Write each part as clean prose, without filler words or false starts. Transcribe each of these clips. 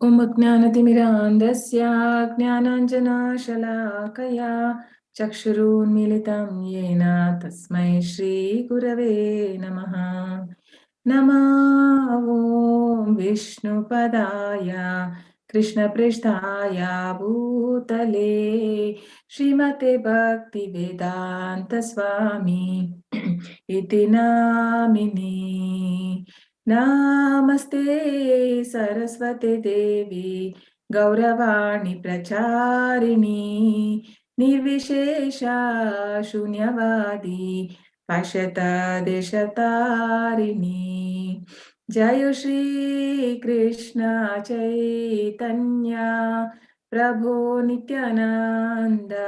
Om Ajnanatimirandasya Jnananjanashalakaya Chakshurunmilitam Yena Tasmai Shri Gurave Namaha. Namo Om Vishnupadaya Krishna Prishtaya Bhutale Srimate Bhakti Vedanta Swami Iti Namini. Namaste Saraswate Devi Gauravani Pracharini Nirvishesha Shunyavadi Pashyata Deshatarini Jayo Shri Krishna Chaitanya Prabhu Nityananda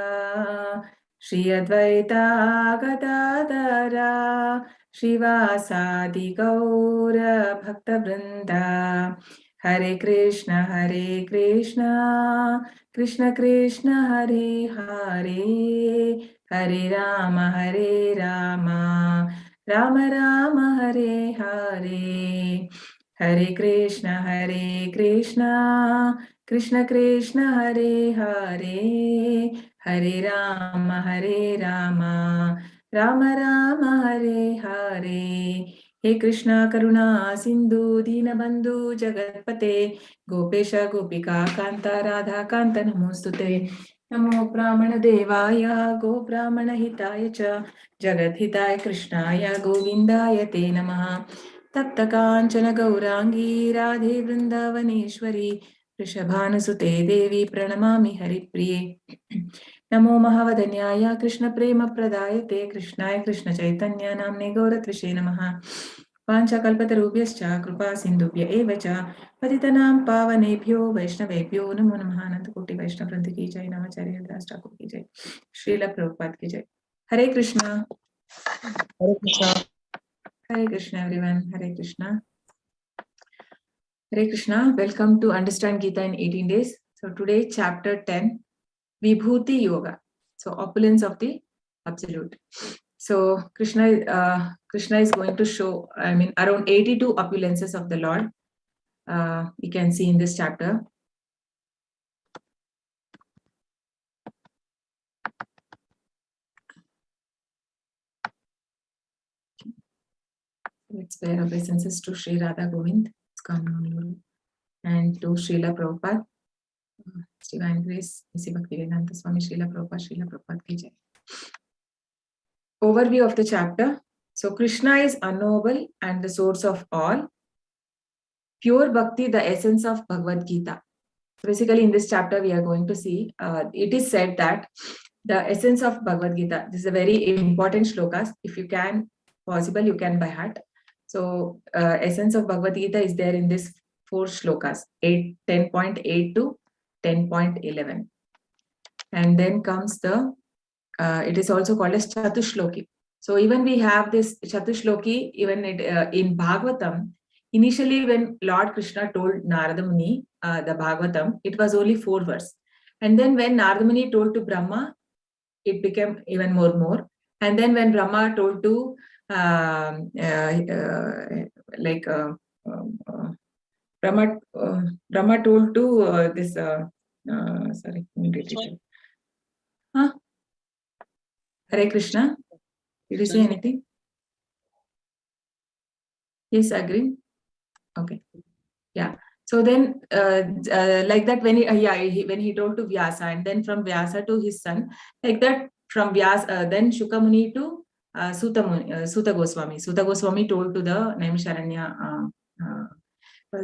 Shri Advaita Gadadara Shivasadi Gaura Bhakta Vrinda Hare Krishna Krishna Krishna Hare Hare Hare Rama Rama Rama Hare Hare Hare Krishna Krishna Krishna Hare Hare Hare Rama Rama Rama Hare Hare. He Krishna Karuna Sindhu Dinabandhu Jagatpate Gopesha Gopika Kanta Radha Kanta Namostute. Namo Brahmana Devaya Go Brahmana Hitaya Cha Jagat Hitaya Krishnaya Govindaya Te Namaha. Tapta Kanchana Gaurangi Radhe Vrindavaneshwari Rishabhanasute Devi Pranamami Haripriye. Namo Mahavadanyaya Krishna Prema Pradayate Krishnaya Krishna Chaitanya Namne Gauratvishe Namaha. Pancha Kalpatarubhyascha Krupa Sindhubhya Evacha Patitanam Pavanebhyo Vaishnavebhyo Namo Namaha. Anantakoti Vaishnav Vrinda ki jai, Namacharya Dhrashta ki jai, Srila Prabhupada ki jai. Hare Krishna. Hare Krishna. Hare Krishna everyone. Hare Krishna. Hare Krishna. Welcome to Understand Gita in 18 Days. So today chapter 10, Vibhuti Yoga. So opulence of the Absolute. So Krishna is going to show, around 82 opulences of the Lord. We can see in this chapter. Let's pay our obeisances to Sri Radha Govind, Iskcon, and to Srila Prabhupada, Divine Grace, Sri Bhaktivedanta Swami, Srila Prabhupada ki jai. Overview of the chapter. So Krishna is unknowable and the source of all. Pure Bhakti, the essence of Bhagavad Gita. Basically, in this chapter, we are going to see, it is said that the essence of Bhagavad Gita, this is a very important shlokas. If you can, possible, you can by heart. So, essence of Bhagavad Gita is there in this 4 shlokas, 10.8 to 10.11. And then comes the, it is also called as Chatushloki. So, even we have this Chatushloki, even in Bhagavatam, initially when Lord Krishna told Narada Muni, the Bhagavatam, it was only 4 verses. And then when Narada Muni told to Brahma, it became even more. And then when Brahma told to Brahma told to this sorry, huh? Hare Krishna. Did you say anything? Yes, agree. Okay. Yeah. So then, like that, when he told to Vyasa, and then from Vyasa to his son, like that, from Vyasa, then Shukamuni to Suta Goswami. Suta Goswami told to the Naimisharanya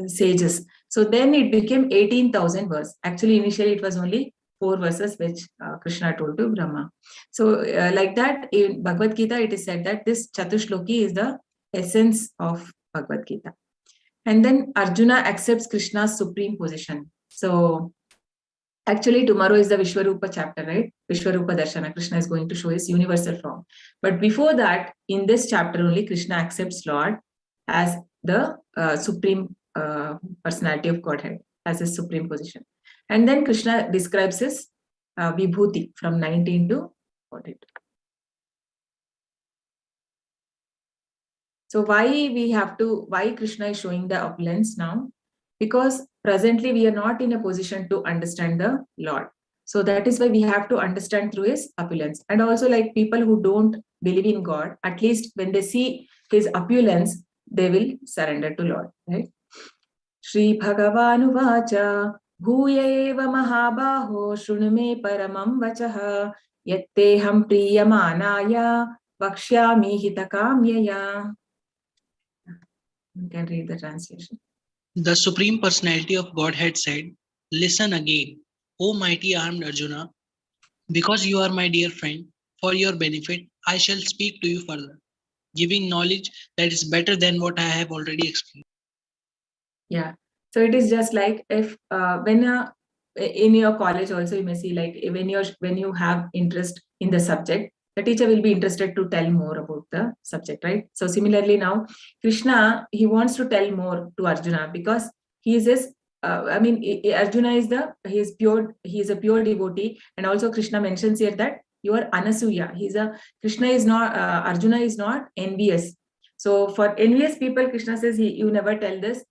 sages. So then it became 18,000 verses. Actually, initially it was only 4 verses which Krishna told to Brahma. So like that, in Bhagavad Gita, it is said that this Chatushloki is the essence of Bhagavad Gita. And then Arjuna accepts Krishna's supreme position. So actually tomorrow is the Vishwarupa chapter, right? Vishwarupa Darshana. Krishna is going to show his universal form. But before that, in this chapter only, Krishna accepts Lord as the supreme personality of Godhead, as his supreme position. And then Krishna describes his Vibhuti from 19 to 42. So why Krishna is showing the opulence now? Because presently we are not in a position to understand the Lord. So that is why we have to understand through his opulence. And also, like people who don't believe in God, at least when they see his opulence, they will surrender to Lord, right? Shri Bhagavan Bhuya eva mahabaho shruну me paramam vachah yatteham priyamanaya vakshyami hitakamyaya. You can read the translation. The Supreme Personality of Godhead said, "Listen again, O mighty armed Arjuna, because you are my dear friend. For your benefit, I shall speak to you further, giving knowledge that is better than what I have already explained." Yeah. So it is just like if when in your college also you may see, like when you have interest in the subject, the teacher will be interested to tell more about the subject, right? So similarly now Krishna, he wants to tell more to Arjuna because he is his Arjuna is he is a pure devotee, and also Krishna mentions here that you are Anasuya. Krishna is not Arjuna is not envious. So for envious people, Krishna says you never tell this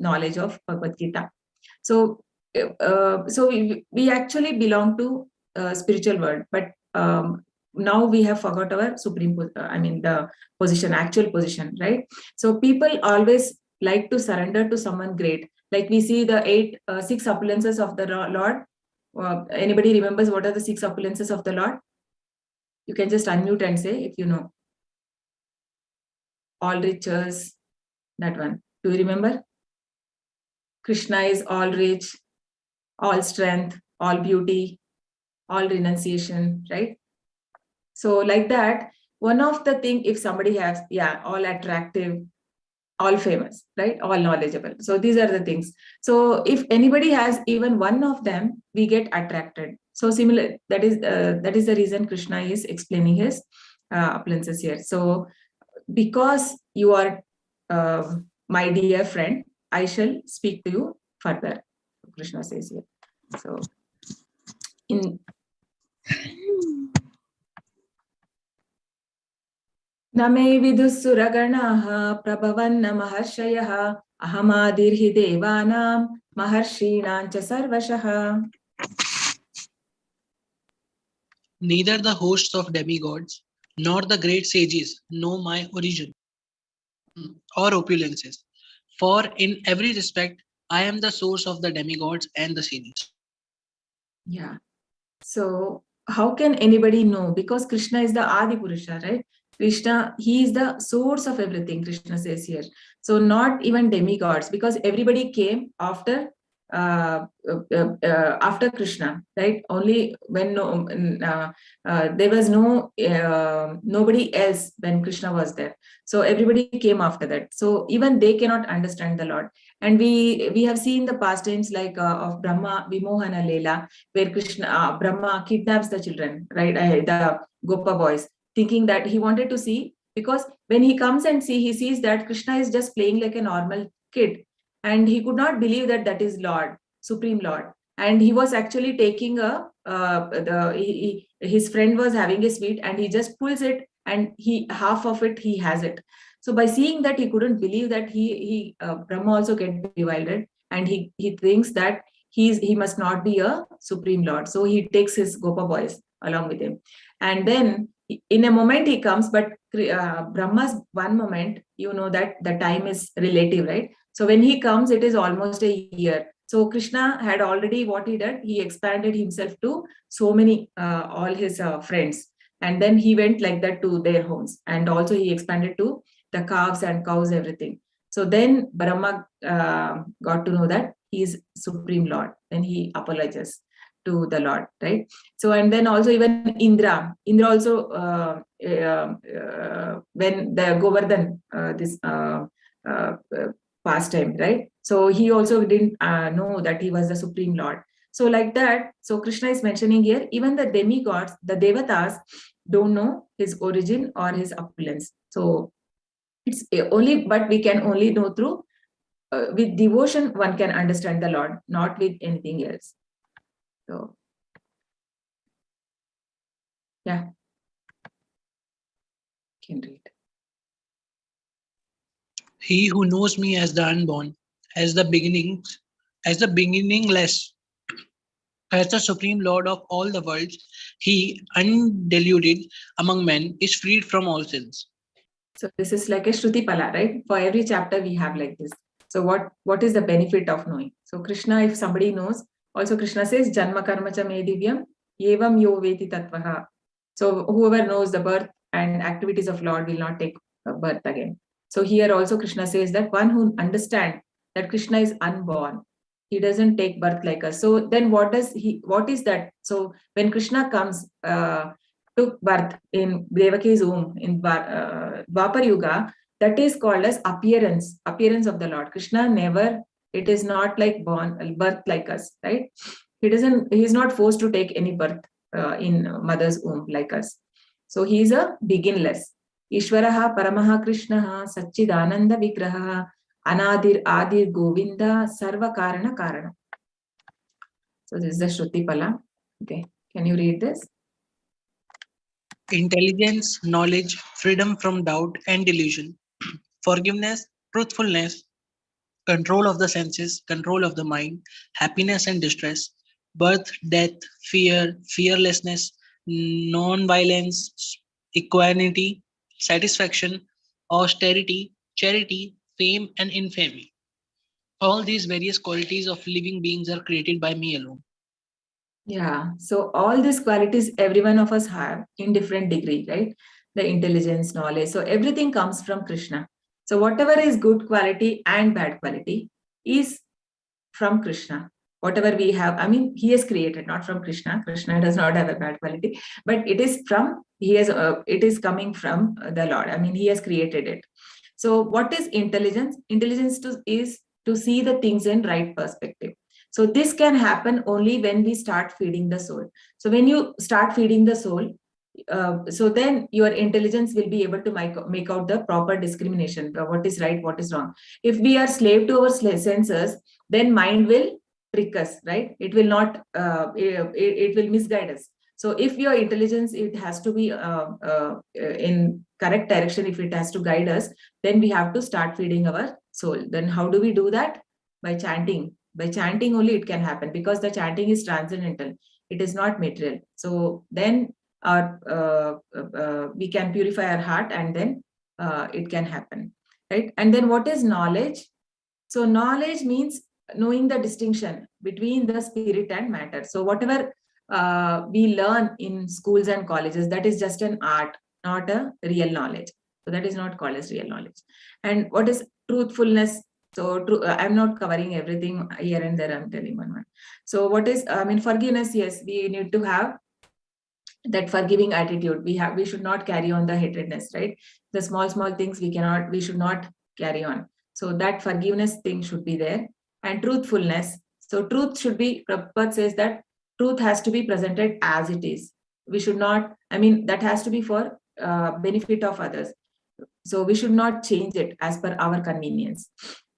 knowledge of Bhagavad Gita. So, we actually belong to spiritual world, but now we have forgot our the position, actual position, right? So people always like to surrender to someone great. Like we see the six opulences of the Lord. Anybody remembers what are the six opulences of the Lord? You can just unmute and say if you know. All riches, that one. Do you remember? Krishna is all rich, all strength, all beauty, all renunciation, right? So like that, one of the thing, if somebody has, all attractive, all famous, right? All knowledgeable. So these are the things. So if anybody has even one of them, we get attracted. So similar, that is the reason Krishna is explaining his opulences here. So because you are my dear friend, I shall speak to you further. Krishna says here. So in Name vidussuraganaha prabhavanna maharshayah ahamadirhi devanam maharshinancha sarvashah. Neither the hosts of demigods nor the great sages know my origin or opulences, for in every respect I am the source of the demigods and the sages. Yeah. So how can anybody know? Because Krishna is the Adi Purusha, right? Krishna, he is the source of everything, Krishna says here. So not even demigods, because everybody came after Krishna, right? Only when there was nobody else when Krishna was there. So everybody came after that. So even they cannot understand the Lord. And we have seen the pastimes like of Brahma Vimohana Leela, where Brahma kidnaps the children, right? The Gopa boys, thinking that he wanted to see, because when he comes and he sees that Krishna is just playing like a normal kid, and he could not believe that that is Lord, Supreme Lord. And he was actually taking his friend was having a sweet, and he just pulls it, and half of it he has it. So by seeing that, he couldn't believe that Brahma also get bewildered, and he thinks that he must not be a Supreme Lord. So he takes his Gopa boys along with him. And then in a moment he comes, but Brahma's one moment, you know that the time is relative, right? So when he comes, it is almost a year. So Krishna had already, what he did, he expanded himself to so many, all his friends. And then he went like that to their homes. And also he expanded to the calves and cows, everything. So then Brahma got to know that he is Supreme Lord. Then he apologizes to the Lord, right? So, and then also even Indra also, when the Govardhan, this pastime, right? So he also didn't know that he was the Supreme Lord. So like that, so Krishna is mentioning here, even the demigods, the devatas, don't know his origin or his opulence. So it's only, but we can only know through with devotion, one can understand the Lord, not with anything else. So, yeah, can read. He who knows me as the unborn, as the beginnings, As the beginningless, as the supreme lord of all the worlds, he, undiluted among men, is freed from all sins. So this is like a Shruti Pala, right? For every chapter we have like this. So what is the benefit of knowing? So Krishna, if somebody knows, also Krishna says, Janma karma cha me divyam, evam yo veti tattvaha. So whoever knows the birth and activities of Lord will not take birth again. So here also Krishna says that one who understands that Krishna is unborn, he doesn't take birth like us. So then what is that? So when Krishna comes, took birth in Devaki's womb in Dwapar Yuga, that is called as appearance of the Lord. Krishna never, it is not like birth like us, right? He is not forced to take any birth in mother's womb like us. So he is a beginless. Ishwaraha Paramaha Krishnaha Satchidananda Vigraha Anadir Adir Govinda Sarva Karana Karana. So this is the Shruti Pala. Okay, can you read this? Intelligence, knowledge, freedom from doubt and delusion, forgiveness, truthfulness, control of the senses, control of the mind, happiness and distress, birth, death, fear, fearlessness, non-violence, equanimity, satisfaction, austerity, charity, fame, and infamy. All these various qualities of living beings are created by me alone. Yeah. So all these qualities every one of us have in different degree, right? The intelligence, knowledge. So everything comes from Krishna. So whatever is good quality and bad quality is from Krishna. Whatever we have, I mean, he has created, not from Krishna. Krishna does not have a bad quality, but it is from, it is coming from the Lord. I mean, he has created it. So what is intelligence? Intelligence is to see the things in right perspective. So this can happen only when we start feeding the soul. So when you start feeding the soul, so then your intelligence will be able to make out the proper discrimination, what is right, what is wrong. If we are slave to our senses, then mind will trick us, right? It will not, it will misguide us. So if your intelligence, it has to be in correct direction, if it has to guide us, then we have to start feeding our soul. Then how do we do that? By chanting. By chanting only it can happen, because the chanting is transcendental. It is not material. So then we can purify our heart, and then it can happen, right? And then what is knowledge? So knowledge means knowing the distinction between the spirit and matter. So whatever we learn in schools and colleges, that is just an art, not a real knowledge. So that is not called as real knowledge. And what is truthfulness? So I'm not covering everything here and there, I'm telling one. So what is, I mean, forgiveness? Yes, we need to have that forgiving attitude. We should not carry on the hatredness, right? The small things we should not carry on. So that forgiveness thing should be there. And truthfulness. So truth should be, Prabhupada says that truth has to be presented as it is. We should not, I mean, that has to be for benefit of others. So we should not change it as per our convenience.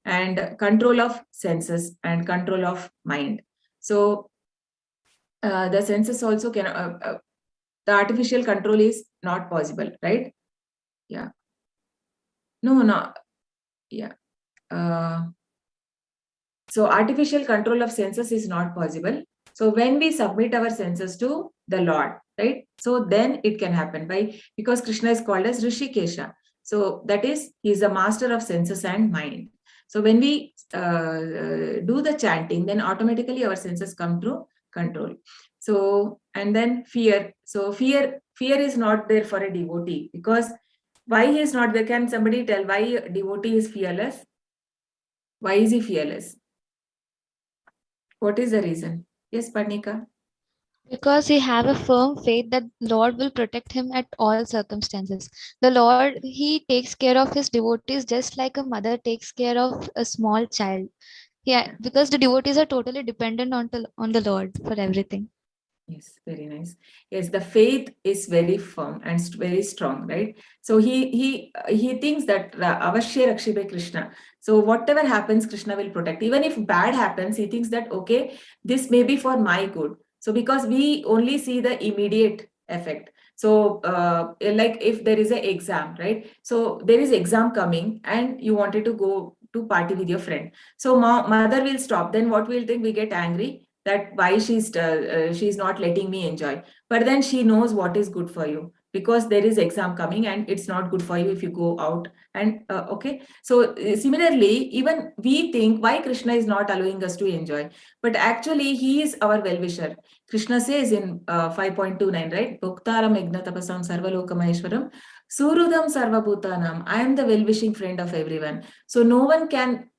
And control of senses and control of mind. So the senses also can, the artificial control is not possible, right? Yeah. No. Yeah. So artificial control of senses is not possible. So when we submit our senses to the Lord, right? So then it can happen because Krishna is called as Rishikesha. So that is, he is the master of senses and mind. So when we do the chanting, then automatically our senses come to control. So, and then fear. So fear is not there for a devotee, because why he is not there? Can somebody tell why a devotee is fearless? Why is he fearless? What is the reason? Yes, Parnika. Because he have a firm faith that Lord will protect him at all circumstances. The Lord, he takes care of his devotees just like a mother takes care of a small child. Yeah, because the devotees are totally dependent on the Lord for everything. Yes, very nice. Yes, the faith is very firm and very strong, right? So he thinks that avashya rakshibe Krishna. So whatever happens, Krishna will protect. Even if bad happens, he thinks that okay, this may be for my good. So because we only see the immediate effect. So like if there is an exam, right? So there is exam coming and you wanted to go to party with your friend. So mother will stop. Then what we'll think? We get angry that why she's not letting me enjoy. But then she knows what is good for you, because there is exam coming and it's not good for you if you go out. And okay, so similarly, even we think why Krishna is not allowing us to enjoy, but actually he is our well-wisher. Krishna says in 5.29, right? Bhoktaram Ignatapasam Sarvaloka Maheshwaram Surudam Sarvabhutanam. I am the well-wishing friend of everyone. So no one can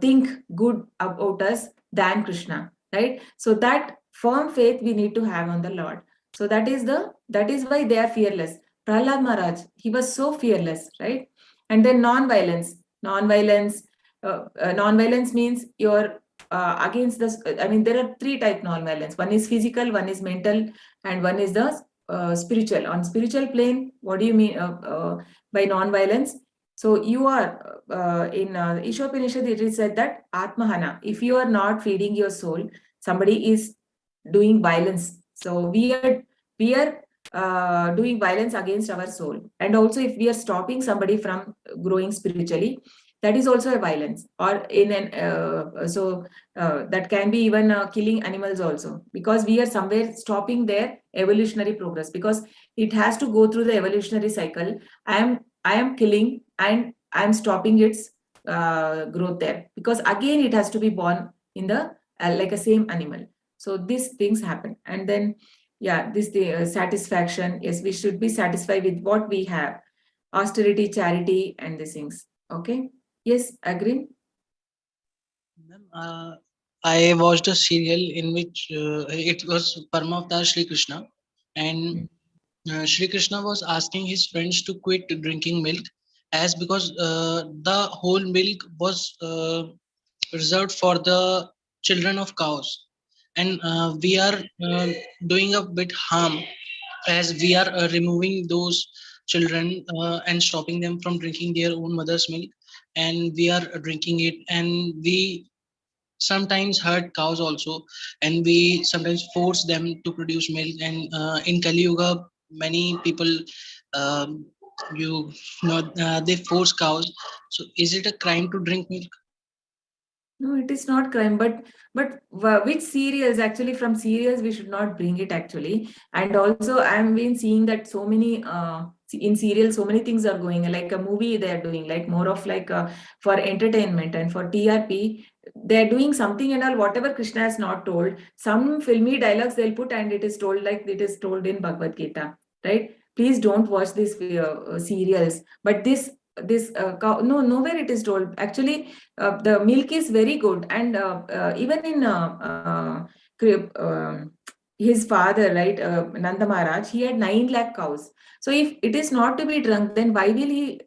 think good about us than Krishna, right? So that firm faith we need to have on the Lord. So that is why they are fearless. Prahlad Maharaj, he was so fearless, right? And then non-violence. Non-violence means you're against this. I mean, there are three type non-violence. One is physical, one is mental, and one is the spiritual. On spiritual plane, what do you mean by non-violence? So you are in Ishopanishad, it is said that Atmahana, if you are not feeding your soul, somebody is doing violence. So we are doing violence against our soul. And also if we are stopping somebody from growing spiritually, that is also a violence. Or in an that can be even killing animals also, because we are somewhere stopping their evolutionary progress, because it has to go through the evolutionary cycle. I am killing and I am stopping its growth there, because again it has to be born in the like a same animal. So these things happen. And then this the satisfaction. Yes, we should be satisfied with what we have. Austerity, charity, and these things. Okay. Yes, agree. I watched a serial in which it was Paramavatara Sri Krishna, and Sri Krishna was asking his friends to quit drinking milk, as because the whole milk was reserved for the children of cows, and we are doing a bit harm, as we are removing those children and stopping them from drinking their own mother's milk, and we are drinking it, and we sometimes hurt cows also, and we sometimes force them to produce milk. And in Kali Yuga, many people um, you know they force cows. So is it a crime to drink milk? No, it is not crime, but which cereals? Actually, from cereals we should not bring it actually. And also, I've been seeing that so many in serials, so many things are going, like a movie they are doing, like more of like for entertainment and for TRP. They're doing something and all. Whatever Krishna has not told, some filmy dialogues they'll put, and it is told like it is told in Bhagavad Gita, right? Please don't watch these serials. But this cow, no, nowhere it is told actually. The milk is very good. And even in his father, right, Nanda Maharaj, he had 9 lakh cows. So if it is not to be drunk, then why will he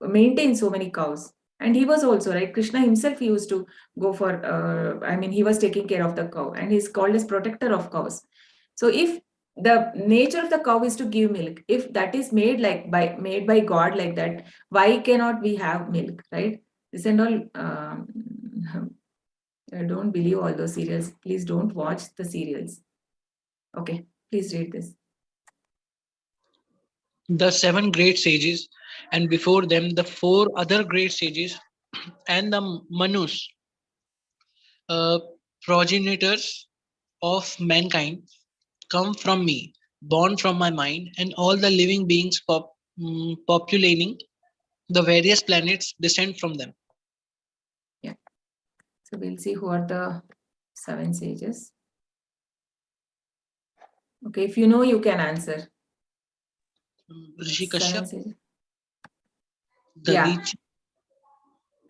maintain so many cows? And he was also, right, Krishna himself, he used to go for I mean, he was taking care of the cow, and he's called as protector of cows. So if the nature of the cow is to give milk, if that is made by God like that, why cannot we have milk, right? This and all. I don't believe all those serials. Please don't watch the serials. Okay, please read this. The 7 great sages, and before them the 4 other great sages, and the Manus, uh, progenitors of mankind, come from me, born from my mind, and all the living beings populating the various planets descend from them. Yeah. So we'll see who are the 7 sages. Okay, if you know, you can answer. Rishi 7 Kashyap, sages. Davich,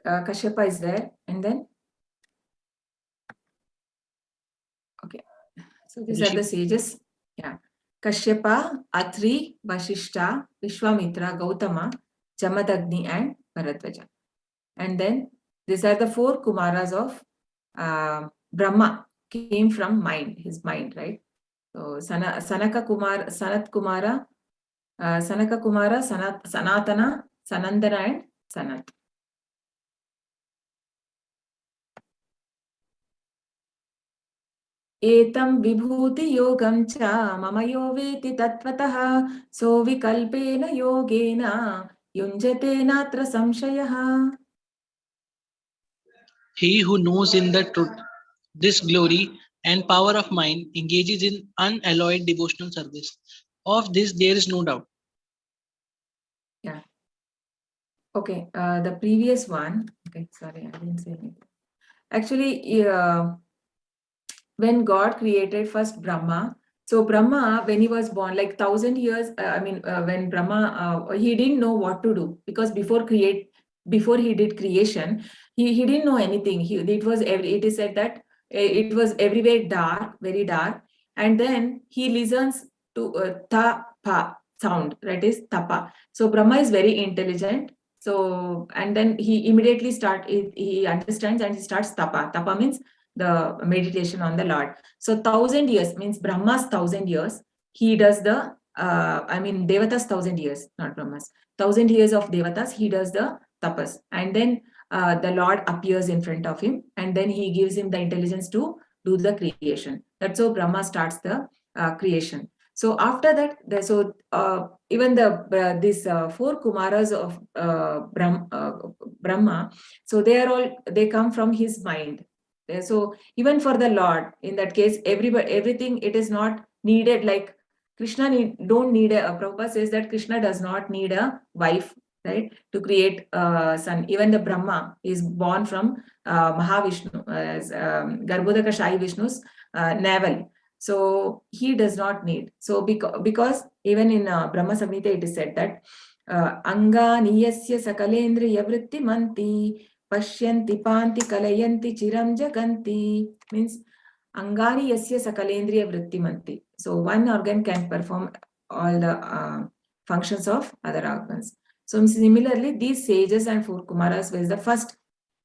Kashyapa is there, and then okay. So these are the sages. Yeah. Kashyapa, Atri, Vashishta, Vishwamitra, Gautama, Jamadagni, and Bharadwaja. And then these are the 4 Kumaras of Brahma, came from mind, his mind, right? So Sanaka Kumara, Sanat Kumara, Sanaka Kumara, Sanatana, Sanandana, and Sanat. एतं विभूति योगं च मम यो वेति तत्त्वतः सो विकल्पेन योगेन युञ्जते नात्र संशयः. He who knows in the truth this glory and power of mine engages in unalloyed devotional service. Of this there is no doubt. Yeah. Okay. The previous one. Okay. Sorry, I didn't say anything. Actually, when God created first Brahma, so Brahma, when he was born, like 1,000 years, when Brahma, he didn't know what to do, because before he did creation, he didn't know anything. It is said that it was everywhere dark, very dark, and then he listens to ta sound, that is tapa. So Brahma is very intelligent. So and then he immediately he understands and he starts tapa. Tapa means the meditation on the Lord. So 1,000 years means Brahma's 1,000 years. He does the Devatas 1,000 years, not Brahma's. 1,000 years of Devatas, he does the tapas. And then the Lord appears in front of him, and then he gives him the intelligence to do the creation. That's how Brahma starts the creation. So after that, even these 4 Kumaras of Brahma, so they come from his mind. So even for the Lord, in that case, everything, it is not needed. Like Krishna don't need Prabhupada says that Krishna does not need a wife, right, to create a son. Even the Brahma is born from Mahavishnu, as Garbhodaka Shai Vishnu's navel. So he does not need. So because even in Brahma Samhita it is said that Angani yasya sakalendriya vritti manti Pashyanti panti kalayanti chiram jaganti, means Angani yasya sakalendriya vrittimanti. So one organ can perform all the functions of other organs. So similarly, these sages and 4 Kumaras was the first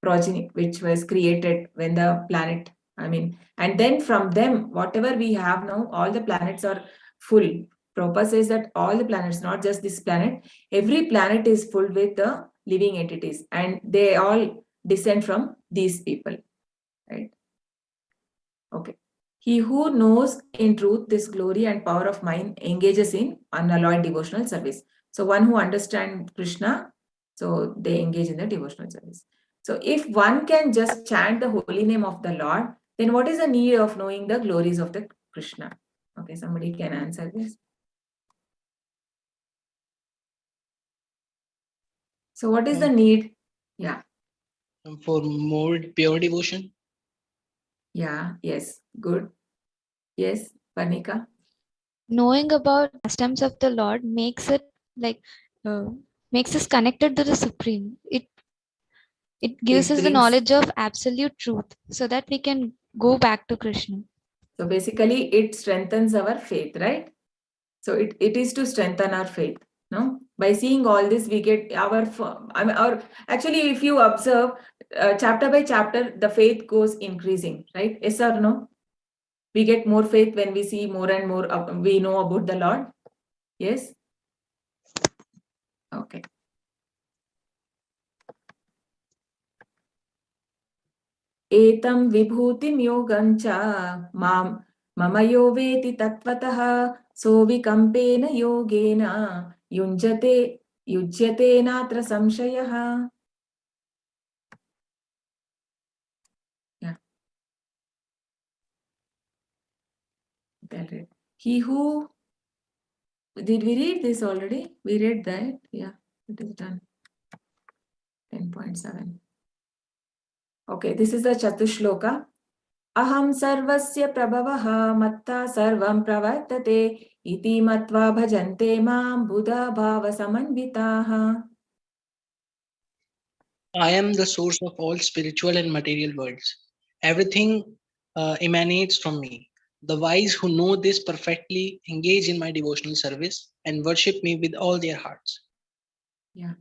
progeny which was created when the planet, and then from them, whatever we have now, all the planets are full. Prabhupada says that all the planets, not just this planet, every planet is full with the living entities, and they all descend from these people, right? Okay. He who knows in truth this glory and power of mine engages in unalloyed devotional service. So one who understands Krishna, so they engage in the devotional service. So if one can just chant the holy name of the Lord, then what is the need of knowing the glories of the Krishna? Okay, somebody can answer this. So what is the need? Yeah. For more pure devotion. Yeah, yes, good. Yes, Parnika. Knowing about pastimes of the Lord makes it makes us connected to the Supreme. It gives us the knowledge of absolute truth so that we can go back to Krishna. So basically it strengthens our faith, right? So it is to strengthen our faith. No, by seeing all this, we get actually, if you observe chapter by chapter, the faith goes increasing, right? Yes or no? We get more faith when we see more and more we know about the Lord. Yes. Okay. Etam vibhutim yogancha mama yo veti tatvatah so vikampena yogena yujyate natra samshayah. Yeah. He who, did we read this already? We read that. Yeah, it is done. 10.7. Okay, this is the Chatushloka. Aham sarvasya prabhavaha matta sarvam pravartate iti matva bhajante mam buddha bhava samanvitaha. I am the source of all spiritual and material worlds. Everything emanates from me. The wise who know this perfectly engage in my devotional service and worship me with all their hearts. Yeah.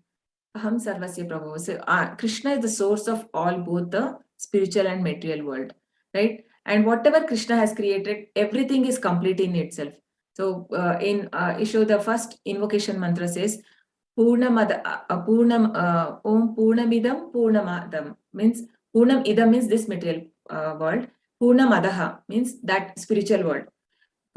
Aham sarvasya prabhu. So Krishna is the source of all, both the spiritual and material world, right? And whatever Krishna has created, everything is complete in itself. So in Isho, the first invocation mantra says, Purnam Purnamidam Purnamadam, means Purnam Idam means this material world. Purnamadaha means that spiritual world.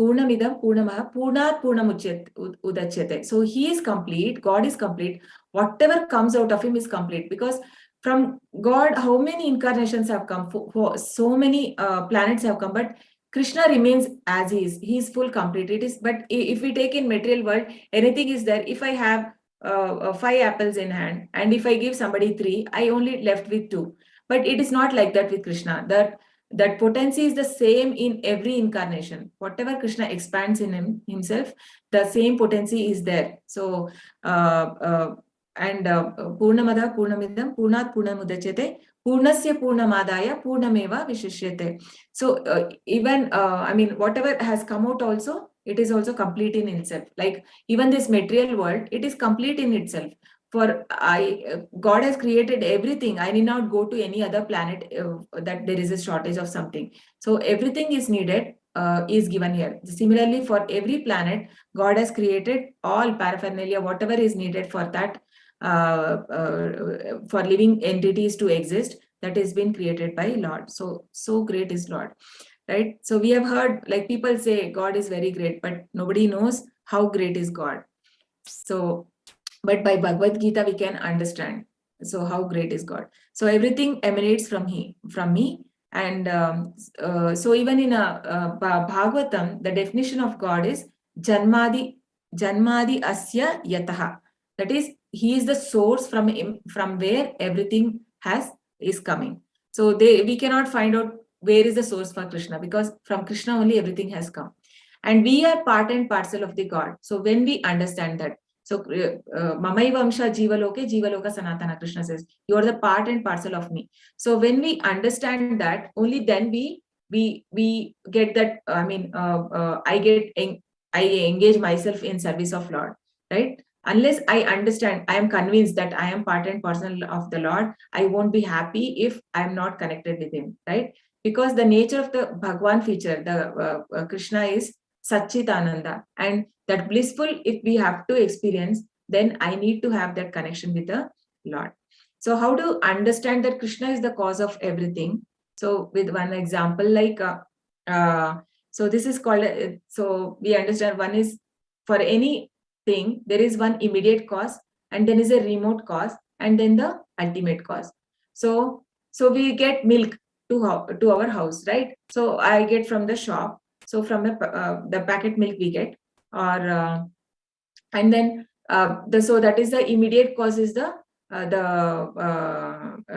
Purnamidam Purnamaha Purnat Udachyate. So he is complete, God is complete. Whatever comes out of him is complete, because from God, how many incarnations have come? For so many planets have come, but Krishna remains as he is. He is full complete. It is, but if we take in material world, anything is there. If I have 5 apples in hand, and if I give somebody 3, I only left with 2. But it is not like that with Krishna. That potency is the same in every incarnation. Whatever Krishna expands in himself, the same potency is there. So and Purnamada Purnamidam Purnat Purnamudachyate Purnasya Purnamadaya Purnameva Vishishyate. So even I mean, whatever has come out also, it is also complete in itself. Like even this material world, it is complete in itself. For God has created everything. I need not go to any other planet that there is a shortage of something. So everything is needed is given here. Similarly, for every planet, God has created all paraphernalia, whatever is needed for that, for living entities to exist, that has been created by Lord. So great is Lord, right? So we have heard, like, people say God is very great, but nobody knows how great is God. So, but by Bhagavad Gita we can understand. So how great is God? So everything emanates from me. And so even in Bhagavatam, the definition of God is Janmadi Asya Yataha. That is, he is the source from where everything is coming. So we cannot find out where is the source for Krishna, because from Krishna only everything has come. And we are part and parcel of the God. So when we understand that, so Mamai Vamsha Jivaloke Sanatana, Krishna says, you are the part and parcel of me. So when we understand that, only then we get that, I mean, I engage myself in service of Lord, right? Unless I understand, I am convinced that I am part and parcel of the Lord, I won't be happy if I am not connected with him, right? Because the nature of the Bhagwan feature, the Krishna is Satchitananda, and that blissful, if we have to experience, then I need to have that connection with the Lord. So how to understand that Krishna is the cause of everything? So with one example, like so this is called so we understand, one is, for anything there is one immediate cause, and then is a remote cause, and then the ultimate cause. So we get milk to our house, right? So I get from the shop. So from the packet milk we get, or and then so that is the immediate cause, is the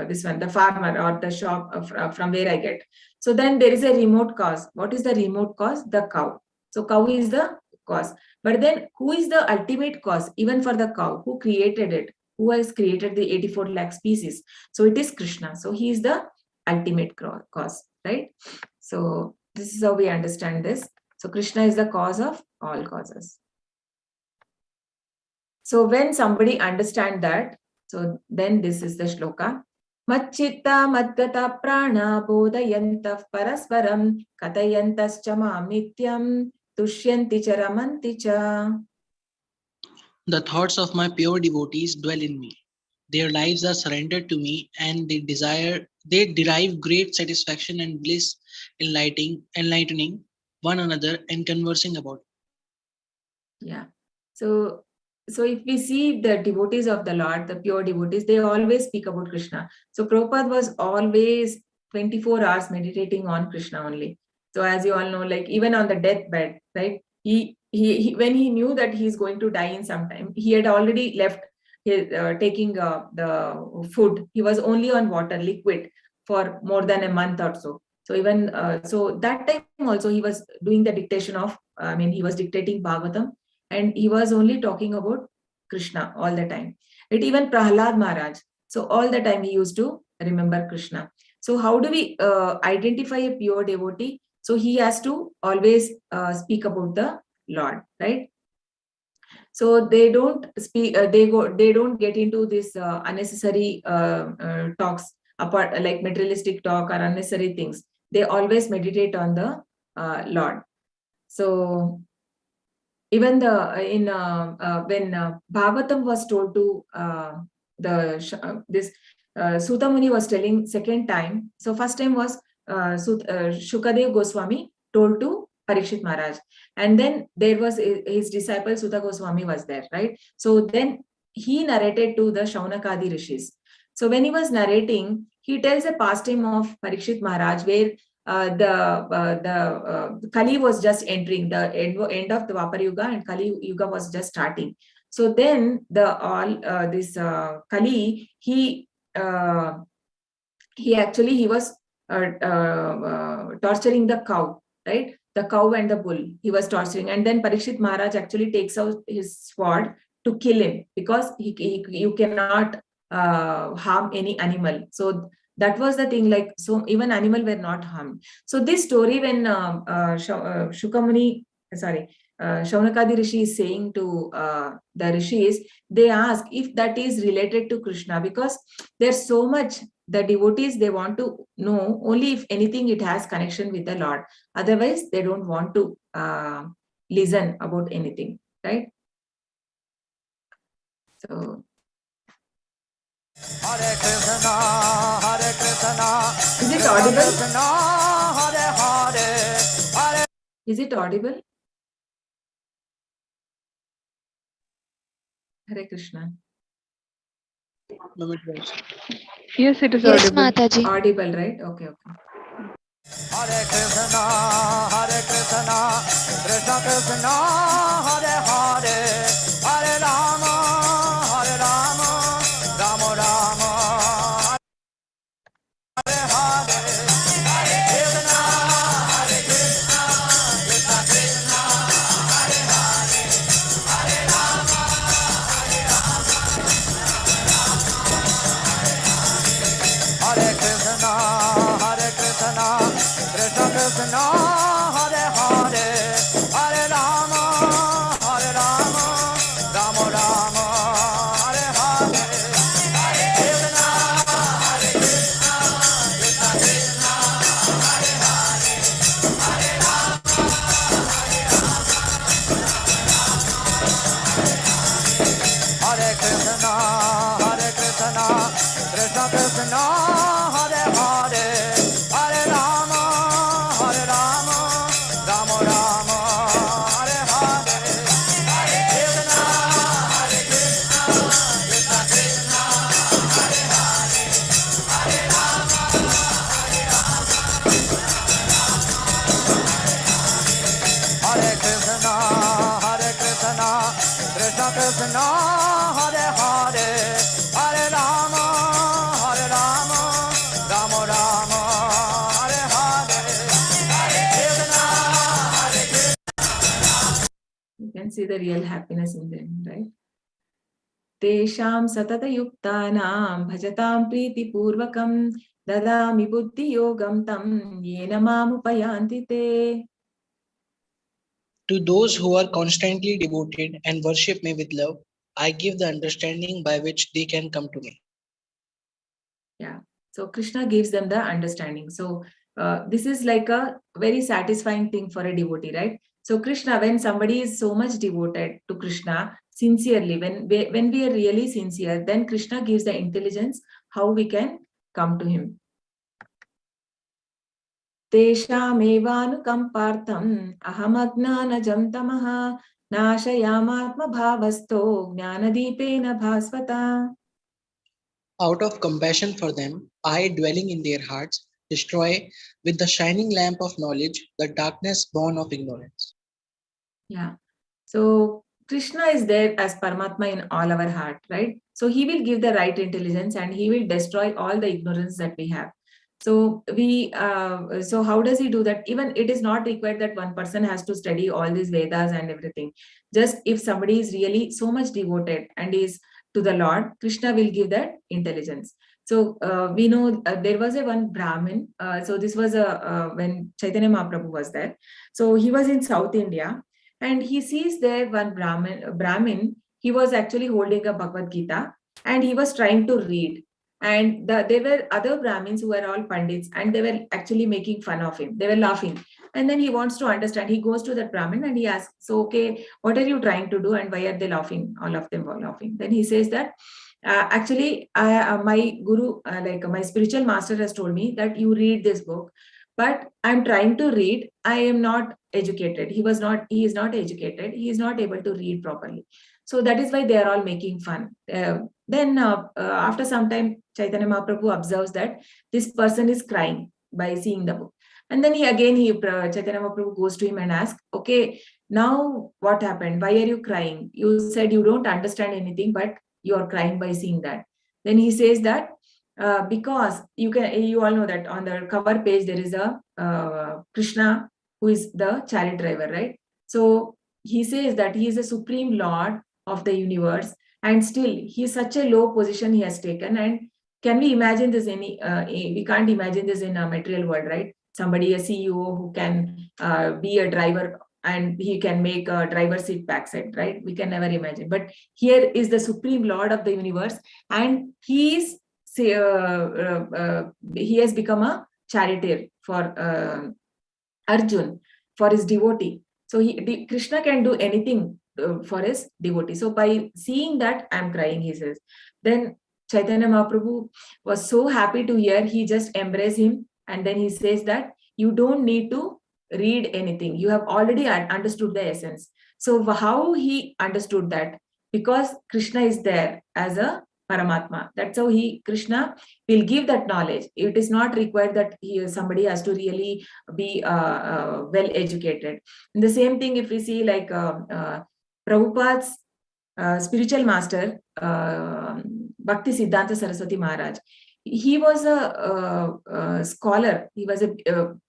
this one, the farmer or the shop from where I get. So then there is a remote cause. What is the remote cause? The cow. So cow is the cause. But then who is the ultimate cause? Even for the cow, who created it? Who has created the 84 lakh species? So it is Krishna. So he is the ultimate cause, right? So this is how we understand this. So Krishna is the cause of all causes. So when somebody understand that, so then this is the shloka. Machchitta madgata prana bodhayantah parasparam katayantascha mam nityam tushyanti cha ramanti cha. The thoughts of my pure devotees dwell in me. Their lives are surrendered to me, and they derive great satisfaction and bliss, enlightening one another and conversing about it. Yeah. So if we see the devotees of the Lord, the pure devotees, they always speak about Krishna. So Prabhupada was always 24 hours meditating on Krishna only. So as you all know, like even on the deathbed, right? He when he knew that he's going to die in some time, he had already left his, taking the food. He was only on water, liquid, for more than a month or so. So even so that time also he was doing the dictation of, I mean, he was dictating Bhagavatam, and he was only talking about Krishna all the time. It even Prahlad Maharaj, so all the time he used to remember Krishna. So how do we identify a pure devotee? So he has to always speak about the Lord, right? So they don't speak, they don't get into this unnecessary talks, apart, like materialistic talk or unnecessary things. They always meditate on the Lord. So even when Bhagavatam was told to this Suta Muni was telling second time. So first time was Shukadev Goswami told to Parikshit Maharaj, and then there was his disciple Suta Goswami was there, right? So then he narrated to the Shaunakadi rishis. So when he was narrating, he tells a pastime of Parikshit Maharaj where the Kali was just entering, the end of the Dwapar Yuga, and Kali Yuga was just starting. So then this Kali, he was torturing the cow, right? The cow and the bull he was torturing, and then Parikshit Maharaj actually takes out his sword to kill him, because you cannot harm any animal. So that was the thing, like, so even animal were not harmed. So this story, when Shaunakadi Rishi is saying to the rishis, they ask if that is related to Krishna, because there's so much, the devotees, they want to know only if anything it has connection with the Lord. Otherwise, they don't want to listen about anything, right? So Hare Krishna, Hare Krishna, is it audible? Krishna, Hare Hare, Hare. Is it audible? Hare Krishna. Yes, it is Yes, audible. Mataji. Audible, right? Okay. Hare Krishna, Hare Krishna, Krishna Krishna, Hare Hare, Hare Rama, Rama Rama, Hare Hare, Hare Krishna, Krishna Krishna, Hare Hare, Hare Rama, Hare Krishna, Hare Krishna, Krishna Krishna, Hare Hare, Hare Rama, Rama Rama, Hare Hare, Hare Krishna, Krishna Krishna, Hare Hare, Hare Rama, Hare Krishna, Krishna Krishna, Hare Hare, Hare Rama, Rama Rama, Hare Hare, Hare Krishna, Krishna Krishna, Hare Hare, Hare Rama, Hare Krishna, Krishna Krishna, Hare Hare, Hare Rama, Rama Rama, Hare Hare, Hare Krishna, You can see the real happiness in them, right? Tesham satata yuktanam bhajatam priti purvakam dadami buddhi yogam tam yena mamupayanti te. To those who are constantly devoted and worship me with love, I give the understanding by which they can come to me. Yeah. So Krishna gives them the understanding. So this is like a very satisfying thing for a devotee, right? So Krishna, when somebody is so much devoted to Krishna sincerely, when we are really sincere, then Krishna gives the intelligence how we can come to him. Teshamevanukampartham ahamajnanajam tamaha nashayamaatma bhavasto jnanadipena bhasvata. Out of compassion for them, I, dwelling in their hearts, destroy with the shining lamp of knowledge the darkness born of ignorance. Yeah. So Krishna is there as Paramatma in all our heart, right? So he will give the right intelligence and he will destroy all the ignorance that we have. So so how does he do that? Even it is not required that one person has to study all these Vedas and everything. Just if somebody is really so much devoted and is to the Lord, Krishna will give that intelligence. So we know there was a one Brahmin. So this was when Chaitanya Mahaprabhu was there. So he was in South India. And he sees there one Brahmin, he was actually holding a Bhagavad Gita and he was trying to read. And there were other Brahmins who were all Pandits and they were actually making fun of him. They were laughing. And then he wants to understand. He goes to that Brahmin and he asks, so, okay, what are you trying to do and why are they laughing? All of them were laughing. Then he says that, actually, my guru, like my spiritual master has told me that you read this book, but I'm trying to read. I am not educated. He is not educated. He is not able to read properly. So that is why they are all making fun. Then after some time, Chaitanya Mahaprabhu observes that this person is crying by seeing the book. And then Chaitanya Mahaprabhu goes to him and asks, okay, now what happened? Why are you crying? You said you don't understand anything, but you are crying by seeing that. Then he says that because you all know that on the cover page there is a Krishna who is the chariot driver, right? So he says that he is the supreme lord of the universe, and still he is such a low position he has taken. And can we imagine this we can't imagine this in a material world, right? Somebody, a CEO who can be a driver and he can make a driver seat backside, right? We can never imagine. But here is the supreme lord of the universe, and he has become a charioteer for Arjun, for his devotee. So Krishna can do anything for his devotee. So by seeing that, I'm crying, he says. Then Chaitanya Mahaprabhu was so happy to hear, he just embraced him. And then he says that you don't need to read anything. You have already understood the essence. So how he understood that? Because Krishna is there as a Paramatma. That's how Krishna will give that knowledge. It is not required that somebody has to really be well educated. And the same thing if we see like Prabhupada's spiritual master, Bhakti Siddhanta Saraswati Maharaj. He was a scholar. He was a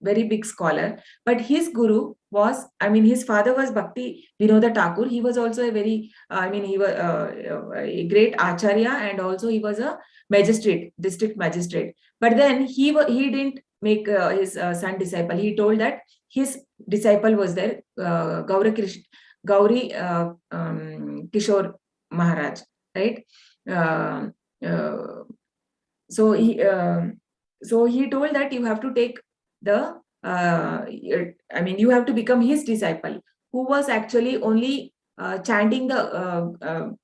very big scholar. But his guru was, his father was Bhakti Vinoda Thakur. He was also a very, he was a great acharya, and also he was a magistrate, district magistrate. But then he didn't make his son disciple. He told that his disciple was there, Gauri Kishore Maharaj, right? So he told that you have to take the you have to become his disciple, who was actually only chanting the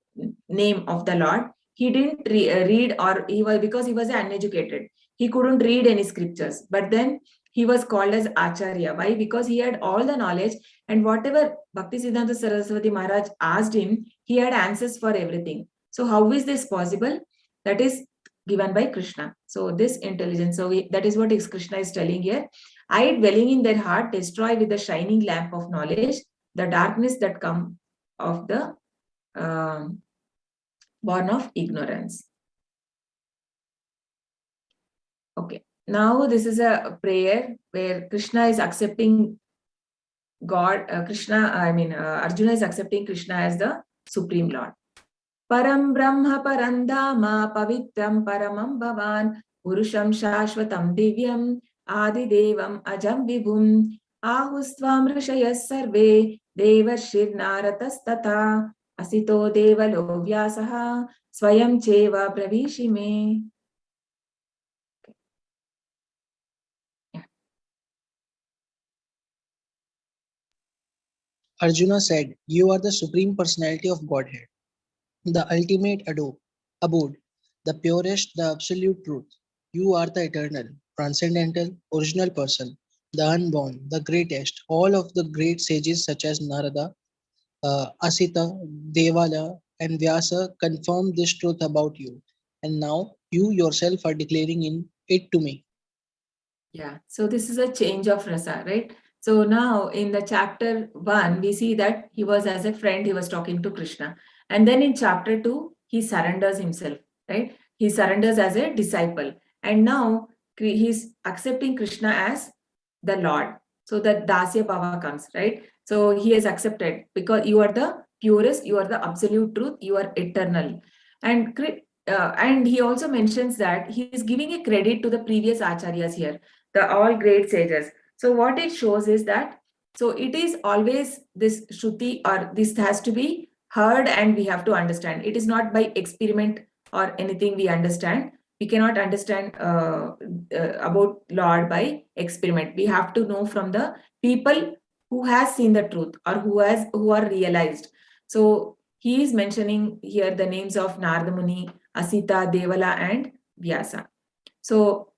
name of the Lord. He didn't read, or because he was uneducated, he couldn't read any scriptures. But then he was called as Acharya. Why? Because he had all the knowledge, and whatever Bhakti Siddhanta Saraswati Maharaj asked him, he had answers for everything. So how is this possible? That is given by Krishna. So this intelligence, that is what Krishna is telling here. I, dwelling in their heart, destroy with the shining lamp of knowledge the darkness that come of the born of ignorance. Okay. Now this is a prayer where Krishna is accepting God. Arjuna is accepting Krishna as the Supreme Lord. Param Brahma Parandama Pavitram Paramam Bhavan Purusham Shashvatam Divyam Adi Devam Ajam Vibhum Ahustvam Rishayas Sarve Devarshir Naratastata Asito Devalo Vyasaha Swayam Cheva Pravishime. Arjuna said, "You are the Supreme Personality of Godhead, the ultimate abode, the purest, the absolute truth. You are the eternal, transcendental, original person, the unborn, the greatest. All of the great sages such as Narada, Asita, Devala, and Vyasa confirm this truth about you. And now you yourself are declaring it to me." Yeah, so this is a change of rasa, right? So now in the chapter 1, we see that he was as a friend, he was talking to Krishna. And then in chapter 2, he surrenders himself, right? He surrenders as a disciple. And now he's accepting Krishna as the Lord. So that Dasya Bhava comes, right? So he has accepted, because you are the purest, you are the absolute truth, you are eternal. And he also mentions that he is giving a credit to the previous acharyas here, the all great sages. So what it shows is that, so it is always this Shruti, or this has to be heard and we have to understand. It is not by experiment or anything we understand. We cannot understand about Lord by experiment. We have to know from the people who has seen the truth, or who are realized. So he is mentioning here the names of Narada Muni, Asita, Devala, and Vyasa. So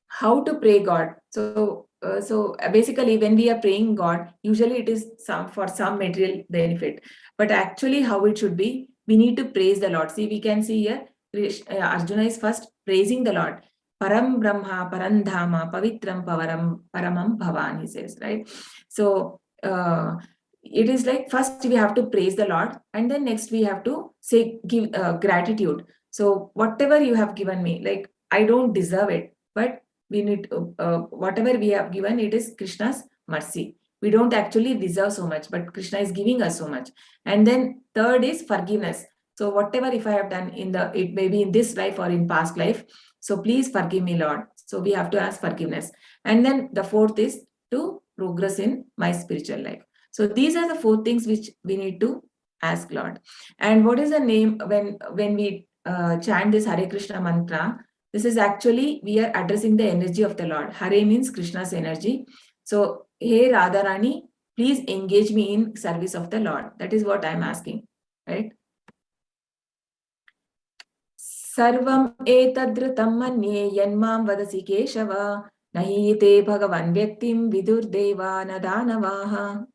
how to pray God? So basically, when we are praying God, usually it is for some material benefit. But actually, how it should be, we need to praise the Lord. See, we can see here, Arjuna is first praising the Lord. Param Brahma, Parandhama, Pavitram Paramam Bhavan, he says, right? So it is like first we have to praise the Lord, and then next we have to say, give gratitude. So whatever you have given me, like I don't deserve it, but we need whatever we have given, it is Krishna's mercy. We don't actually deserve so much, but Krishna is giving us so much. And then third is forgiveness. So whatever if I have done it may be in this life or in past life, so please forgive me, Lord. So we have to ask forgiveness. And then the fourth is to progress in my spiritual life. So these are the four things which we need to ask Lord. And what is the name when we chant this Hare Krishna mantra? This is actually, we are addressing the energy of the Lord. Hare means Krishna's energy. So, hey Radharani, please engage me in service of the Lord. That is what I am asking, right? Sarvam etadrutam manye yanmam vadasi keshava nahi te bhagavan vyaktim vidur deva nadanavaha.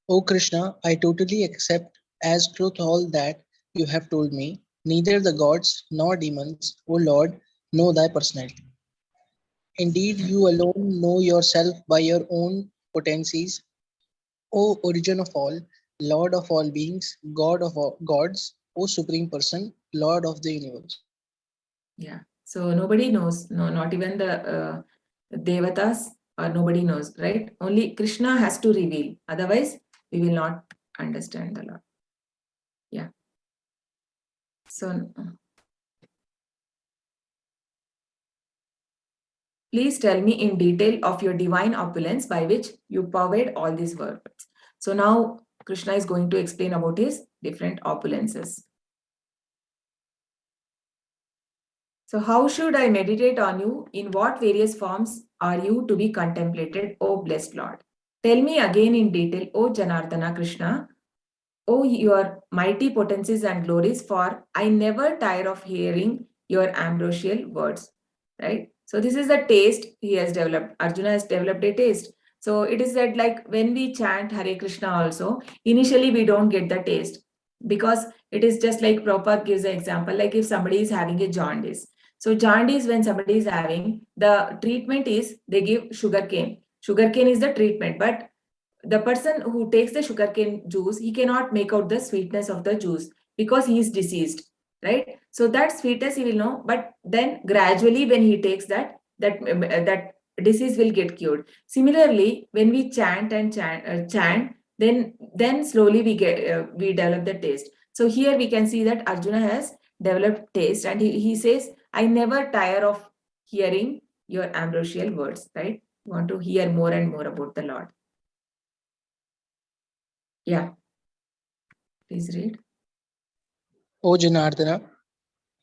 O Krishna, I totally accept as truth all that you have told me. Neither the gods nor demons, O Lord, know thy personality. Indeed, you alone know yourself by your own potencies. O origin of all, Lord of all beings, God of all gods, O supreme person, Lord of the universe. Yeah. So nobody knows. No, not even the devatas or nobody knows, right? Only Krishna has to reveal. Otherwise, we will not understand the Lord. Yeah. So please tell me in detail of your divine opulence by which you pervade all these worlds. So now Krishna is going to explain about his different opulences. So how should I meditate on you? In what various forms are you to be contemplated, O blessed Lord? Tell me again in detail, O Janardana Krishna, O your mighty potencies and glories, for I never tire of hearing your ambrosial words. Right? So this is the taste he has developed. Arjuna has developed a taste. So it is that like when we chant Hare Krishna also, initially we don't get the taste because it is just like Prabhupada gives an example, like if somebody is having a jaundice. So jaundice, when somebody is having, the treatment is they give sugarcane. Sugarcane is the treatment, but the person who takes the sugarcane juice, he cannot make out the sweetness of the juice because he is diseased, right? So that sweetness he will know, but then gradually when he takes that disease will get cured. Similarly, when we chant and chant, then slowly we develop the taste. So here we can see that Arjuna has developed taste, and he says, I never tire of hearing your ambrosial words, right? You want to hear more and more about the Lord. Yeah. Please read. O Janardana,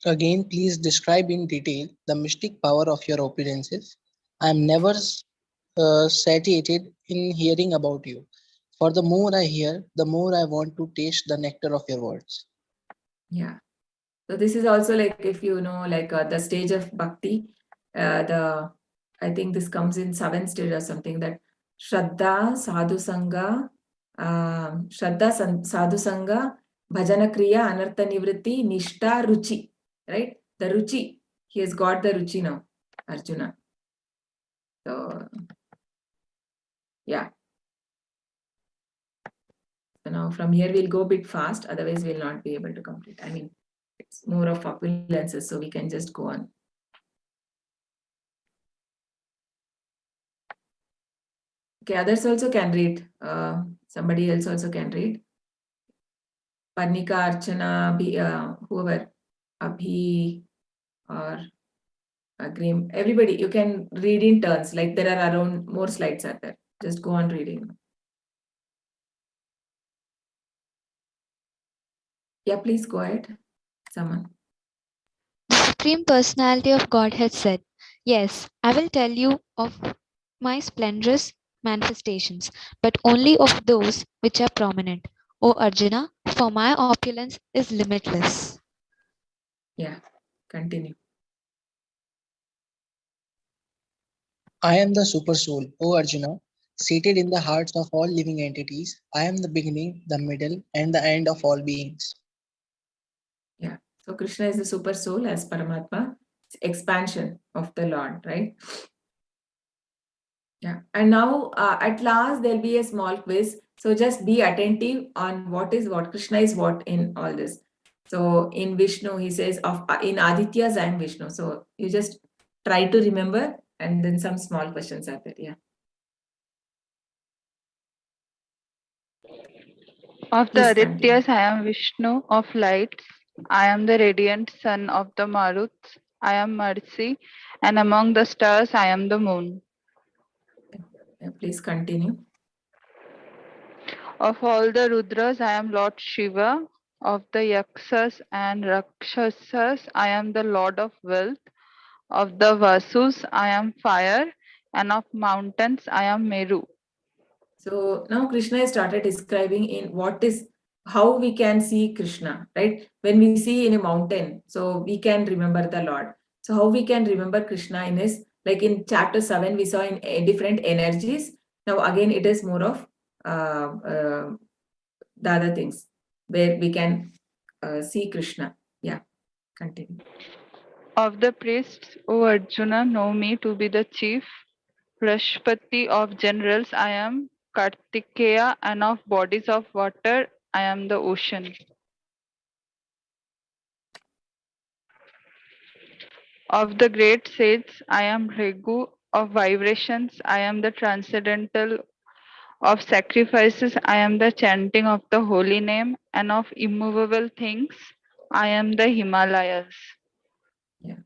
again please describe in detail the mystic power of your opulences. I am never satiated in hearing about you. For the more I hear, the more I want to taste the nectar of your words. Yeah. So this is also like, if you know, like the stage of bhakti, I think this comes in 7th stage or something, that Shraddha, Sadhu Sangha, Sadhu Sangha, Bhajana Kriya, Anartha Nivritti, Nishta, Ruchi, right? The Ruchi, he has got the Ruchi now, Arjuna. So, yeah. So now from here we'll go a bit fast, otherwise we'll not be able to complete. I mean, it's more of opulences, so we can just go on. Okay, others also can read. Somebody else also can read. Parnika, Archana, whoever, Abhi or Agrim, everybody, you can read in turns. Like there are around more slides are there. Just go on reading. Yeah, please go ahead. Someone. The Supreme Personality of Godhead said, Yes, I will tell you of my splendorous manifestations, but only of those which are prominent. O Arjuna, for my opulence is limitless. Yeah, continue. I am the super soul, O Arjuna. seated in the hearts of all living entities. I am the beginning, the middle, and the end of all beings. Yeah. So Krishna is the super soul as Paramatma. It's expansion of the Lord, right? Yeah. And now at last there'll be a small quiz. So just be attentive on what is what. Krishna is what in all this. So in Vishnu, he says in Adityas, I am Vishnu. So you just try to remember, and then some small questions are there. Yeah. Of the Please continue. Adityas, I am Vishnu of lights. I am the radiant son of the Maruts. I am mercy, and among the stars, I am the moon. Yeah, please continue. Of all the Rudras, I am Lord Shiva. Of the Yaksas and Rakshasas, I am the Lord of wealth. Of the Vasus, I am fire. And of mountains, I am Meru. So now Krishna has started describing in how we can see Krishna, right? When we see in a mountain, so we can remember the Lord. So how we can remember Krishna in his, like in chapter 7, we saw in different energies. Now again, it is more of the other things where we can see Krishna. Yeah, continue. Of the priests, O Arjuna, know me to be the chief. Rashpati of generals, I am Kartikeya, and of bodies of water, I am the ocean. Of the great sages, I am Regu. Of vibrations, I am the transcendental. Of sacrifices, I am the chanting of the holy name. And of immovable things, I am the Himalayas. Yeah.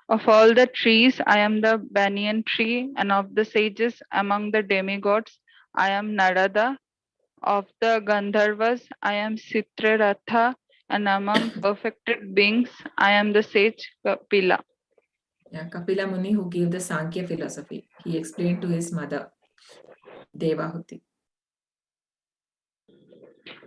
Of all the trees, I am the banyan tree. And of the sages among the demigods, I am Narada. Of the Gandharvas, I am Citraratha, and among perfected beings, I am the sage Kapila. Yeah, Kapila Muni, who gave the Sankhya philosophy, he explained to his mother, Devahuti.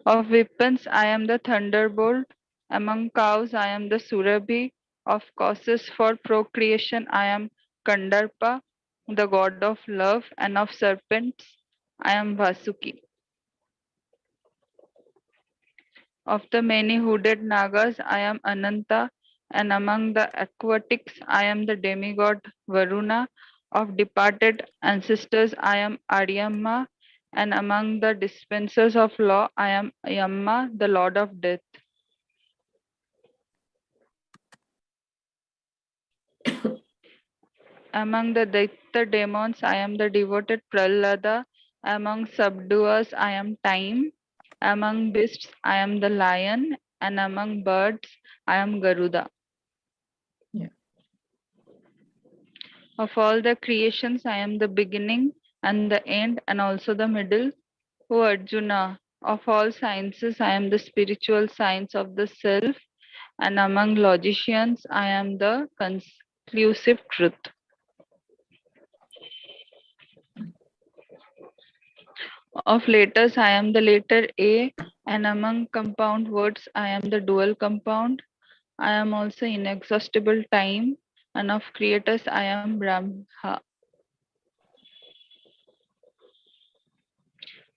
Of weapons, I am the thunderbolt. Among cows, I am the Surabhi. Of causes for procreation, I am Kandarpa, the god of love, and of serpents, I am Vasuki. Of the many hooded Nagas, I am Ananta, and among the aquatics, I am the demigod Varuna. Of departed ancestors, I am Aryamma, and among the dispensers of law, I am Yamma, the lord of death. Among the Daitya demons, I am the devoted Prahlada. Among subduers, I am time. Among beasts, I am the lion. And among birds, I am Garuda. Yeah. Of all the creations, I am the beginning and the end and also the middle. O Arjuna, of all sciences, I am the spiritual science of the self. And among logicians, I am the conclusive truth. Of letters, I am the letter A, and among compound words, I am the dual compound. I am also inexhaustible time, and of creators, I am Brahma.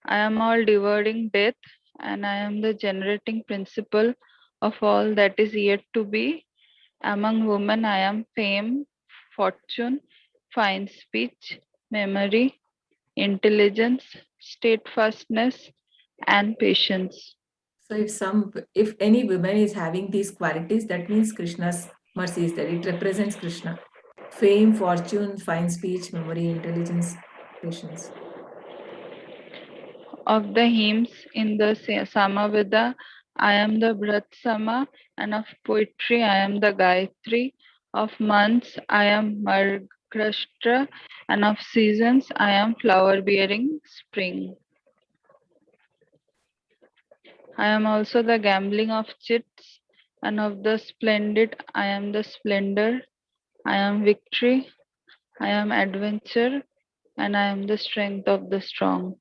I am all devouring death, and I am the generating principle of all that is yet to be. Among women, I am fame, fortune, fine speech, memory, intelligence, steadfastness, and patience. So if any woman is having these qualities, that means Krishna's mercy is there. It represents Krishna. Fame, fortune, fine speech, memory, intelligence, patience. Of the hymns in the Samaveda, I am the Sama, and of poetry, I am the Gayatri. Of months, I am Margashtra, and of seasons, I am flower bearing spring. I am also the gambling of chits, and of the splendid, I am the splendor. I am victory, I am adventure, and I am the strength of the strong.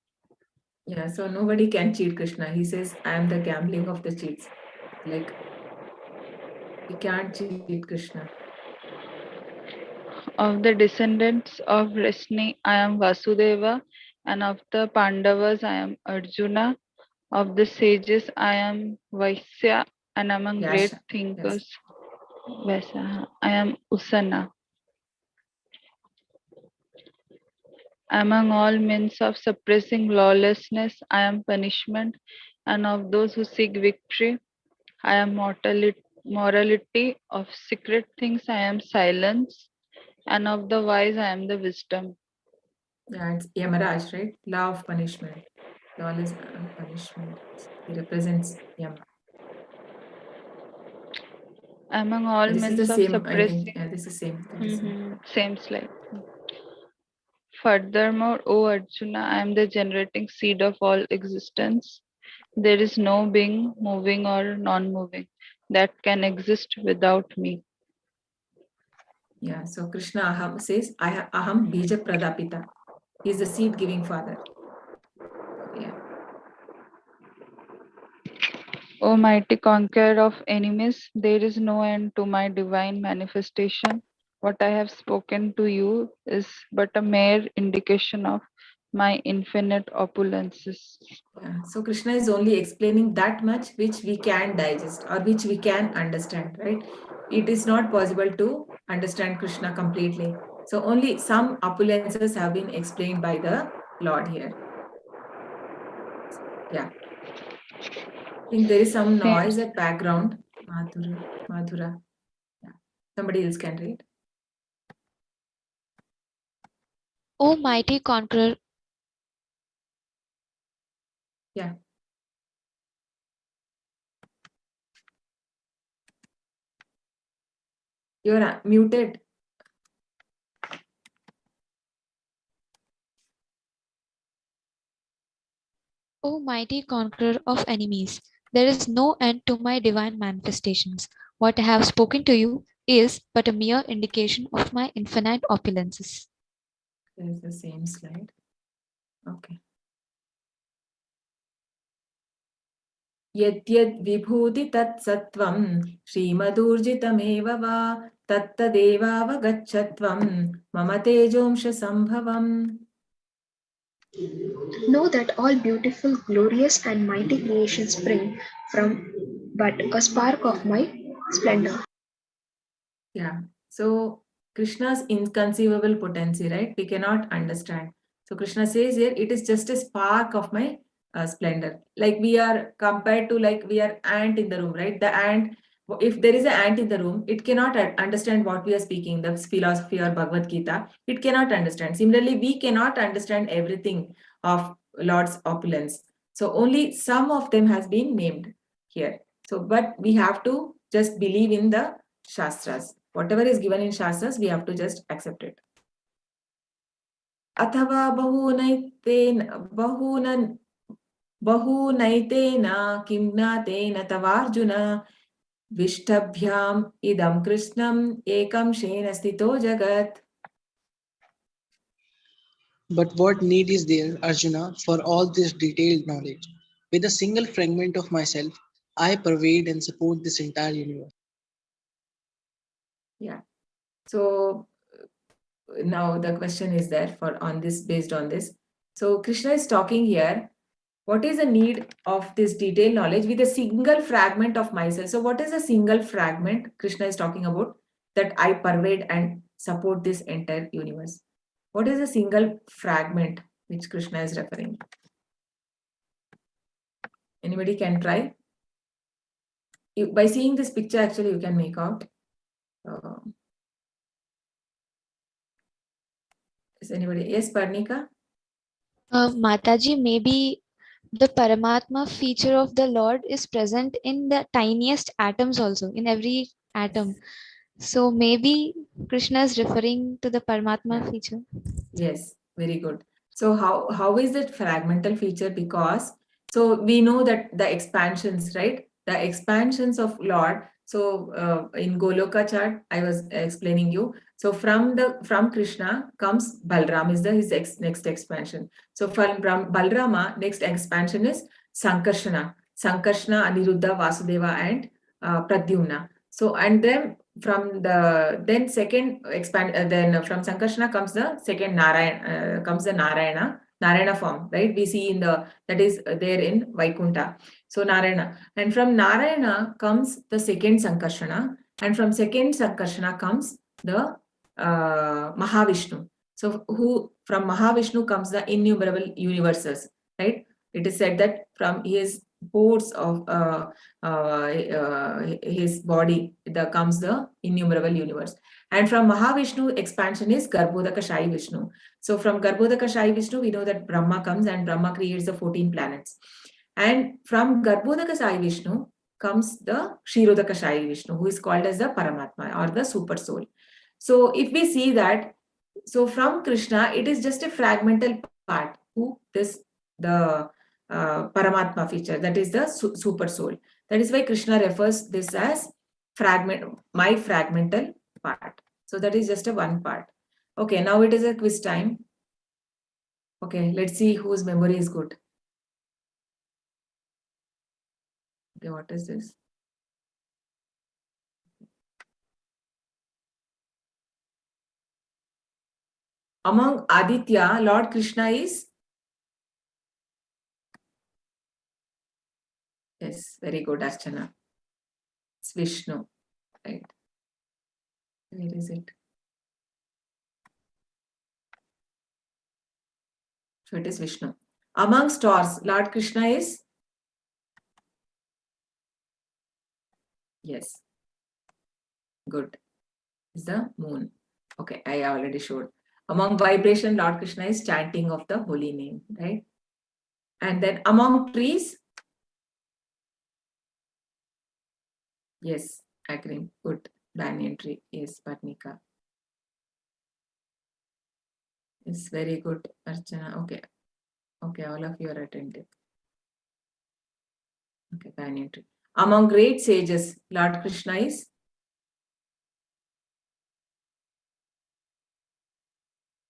Yeah, so nobody can cheat Krishna. He says, I am the gambling of the cheats. Like, we can't cheat Krishna. Of the descendants of Rashni, I am Vasudeva, and of the Pandavas, I am Arjuna. Of the sages, I am Vaisya, and among great Vyasa. Yes. thinkers, Vaisa, I am Usana. Among all means of suppressing lawlessness, I am punishment, and of those who seek victory, I am morality. Of secret things, I am silence, and of the wise, I am the wisdom. Yeah, it's Yamaraj, right? Law of punishment. Lawless punishment. He represents Yama. Among all This is the means of same, I think. suppressing. Yeah, this is same. That is same. Same slide. Furthermore, O Arjuna, I am the generating seed of all existence. There is no being, moving or non-moving, that can exist without me. Yeah, so Krishna Aham says, Aham Bija Pradapita. He is the seed giving father. So, yeah. O mighty conqueror of enemies, there is no end to my divine manifestation. What I have spoken to you is but a mere indication of my infinite opulences. Yeah. So Krishna is only explaining that much which we can digest or which we can understand, right? It is not possible to understand Krishna completely. So only some opulences have been explained by the Lord here. Yeah. I think there is some noise at background. Madhura. Yeah. Somebody else can read. O mighty conqueror, Yeah. You're muted. O mighty conqueror of enemies, there is no end to my divine manifestations. What I have spoken to you is but a mere indication of my infinite opulences. There is the same slide. Okay. यद्यद् विभूति तत्सत्त्वं श्रीमदूर्जितमेव वा तत्तदेवावगच्छत्वं मम तेजोंश संभवम्. Know that all beautiful, glorious, and mighty creations spring from but a spark of my splendor. Yeah. So Krishna's inconceivable potency, right? We cannot understand. So Krishna says here, it is just a spark of my splendor. Like we are compared to like we are ant in the room, right? The ant, if there is an ant in the room, it cannot understand what we are speaking, the philosophy or Bhagavad Gita. It cannot understand. Similarly, we cannot understand everything of Lord's opulence. So only some of them has been named here. So, but we have to just believe in the Shastras. Whatever is given in Shastras, we have to just accept it. Athava bahunaitetena kimnatena tavarjuna vishtabhyam idam krishnam ekam shena stito jagat. But what need is there, Arjuna, for all this detailed knowledge? With a single fragment of myself, I pervade and support this entire universe. Yeah. So now the question is there for on this based on this. So Krishna is talking here. What is the need of this detailed knowledge with a single fragment of myself? So what is a single fragment Krishna is talking about that I pervade and support this entire universe? What is a single fragment which Krishna is referring? Anybody can try? By seeing this picture, actually, you can make out. Is anybody? Yes, Parnika? Mataji, maybe the Paramatma feature of the Lord is present in the tiniest atoms also, in every atom. So maybe Krishna is referring to the Paramatma feature. Yes, very good. So how is that fragmental feature? Because so we know that the expansions, right? The expansions of Lord. So in Goloka chart, I was explaining you. So from Krishna comes Balram is his next expansion. So from Balrama, next expansion is Sankarshana, Aniruddha, Vasudeva, and Pradyumna. So, and then from the then second expand, then from Sankarshana comes the second Narayana, comes the Narayana form, right? We see in the, that is there in Vaikunta. So Narayana, and from Narayana comes the second Sankarshana, and from second Sankarshana comes the Mahavishnu. So who from Mahavishnu comes the innumerable universes, right? It is said that from his pores of his body, there comes the innumerable universe. And from Mahavishnu, expansion is Garbhodaka Shai Vishnu. So from Garbhodaka Shai Vishnu, we know that Brahma comes and Brahma creates the 14 planets. And from Garbhodaka Shai Vishnu comes the Kshirodaka Shai Vishnu, who is called as the Paramatma or the Super Soul. So if we see that, so from Krishna, it is just a fragmental part, the Paramatma feature, that is the Super Soul. That is why Krishna refers this as my fragmental part. So that is just a one part. Okay, now it is a quiz time. Okay, let's see whose memory is good. Okay, what is this? Among Aditya, Lord Krishna is? Yes, very good, Archana. It's Vishnu, right? Where is it? So it is Vishnu. Among stars, Lord Krishna is? Yes. Good. Is the moon. Okay, I already showed. Among vibration, Lord Krishna is chanting of the holy name, right? And then among trees? Yes, agree. Good. Banyan tree. Yes, Patnika. It's very good, Archana. Okay. Okay, all of you are attentive. Okay, banyan tree. Among great sages, Lord Krishna is?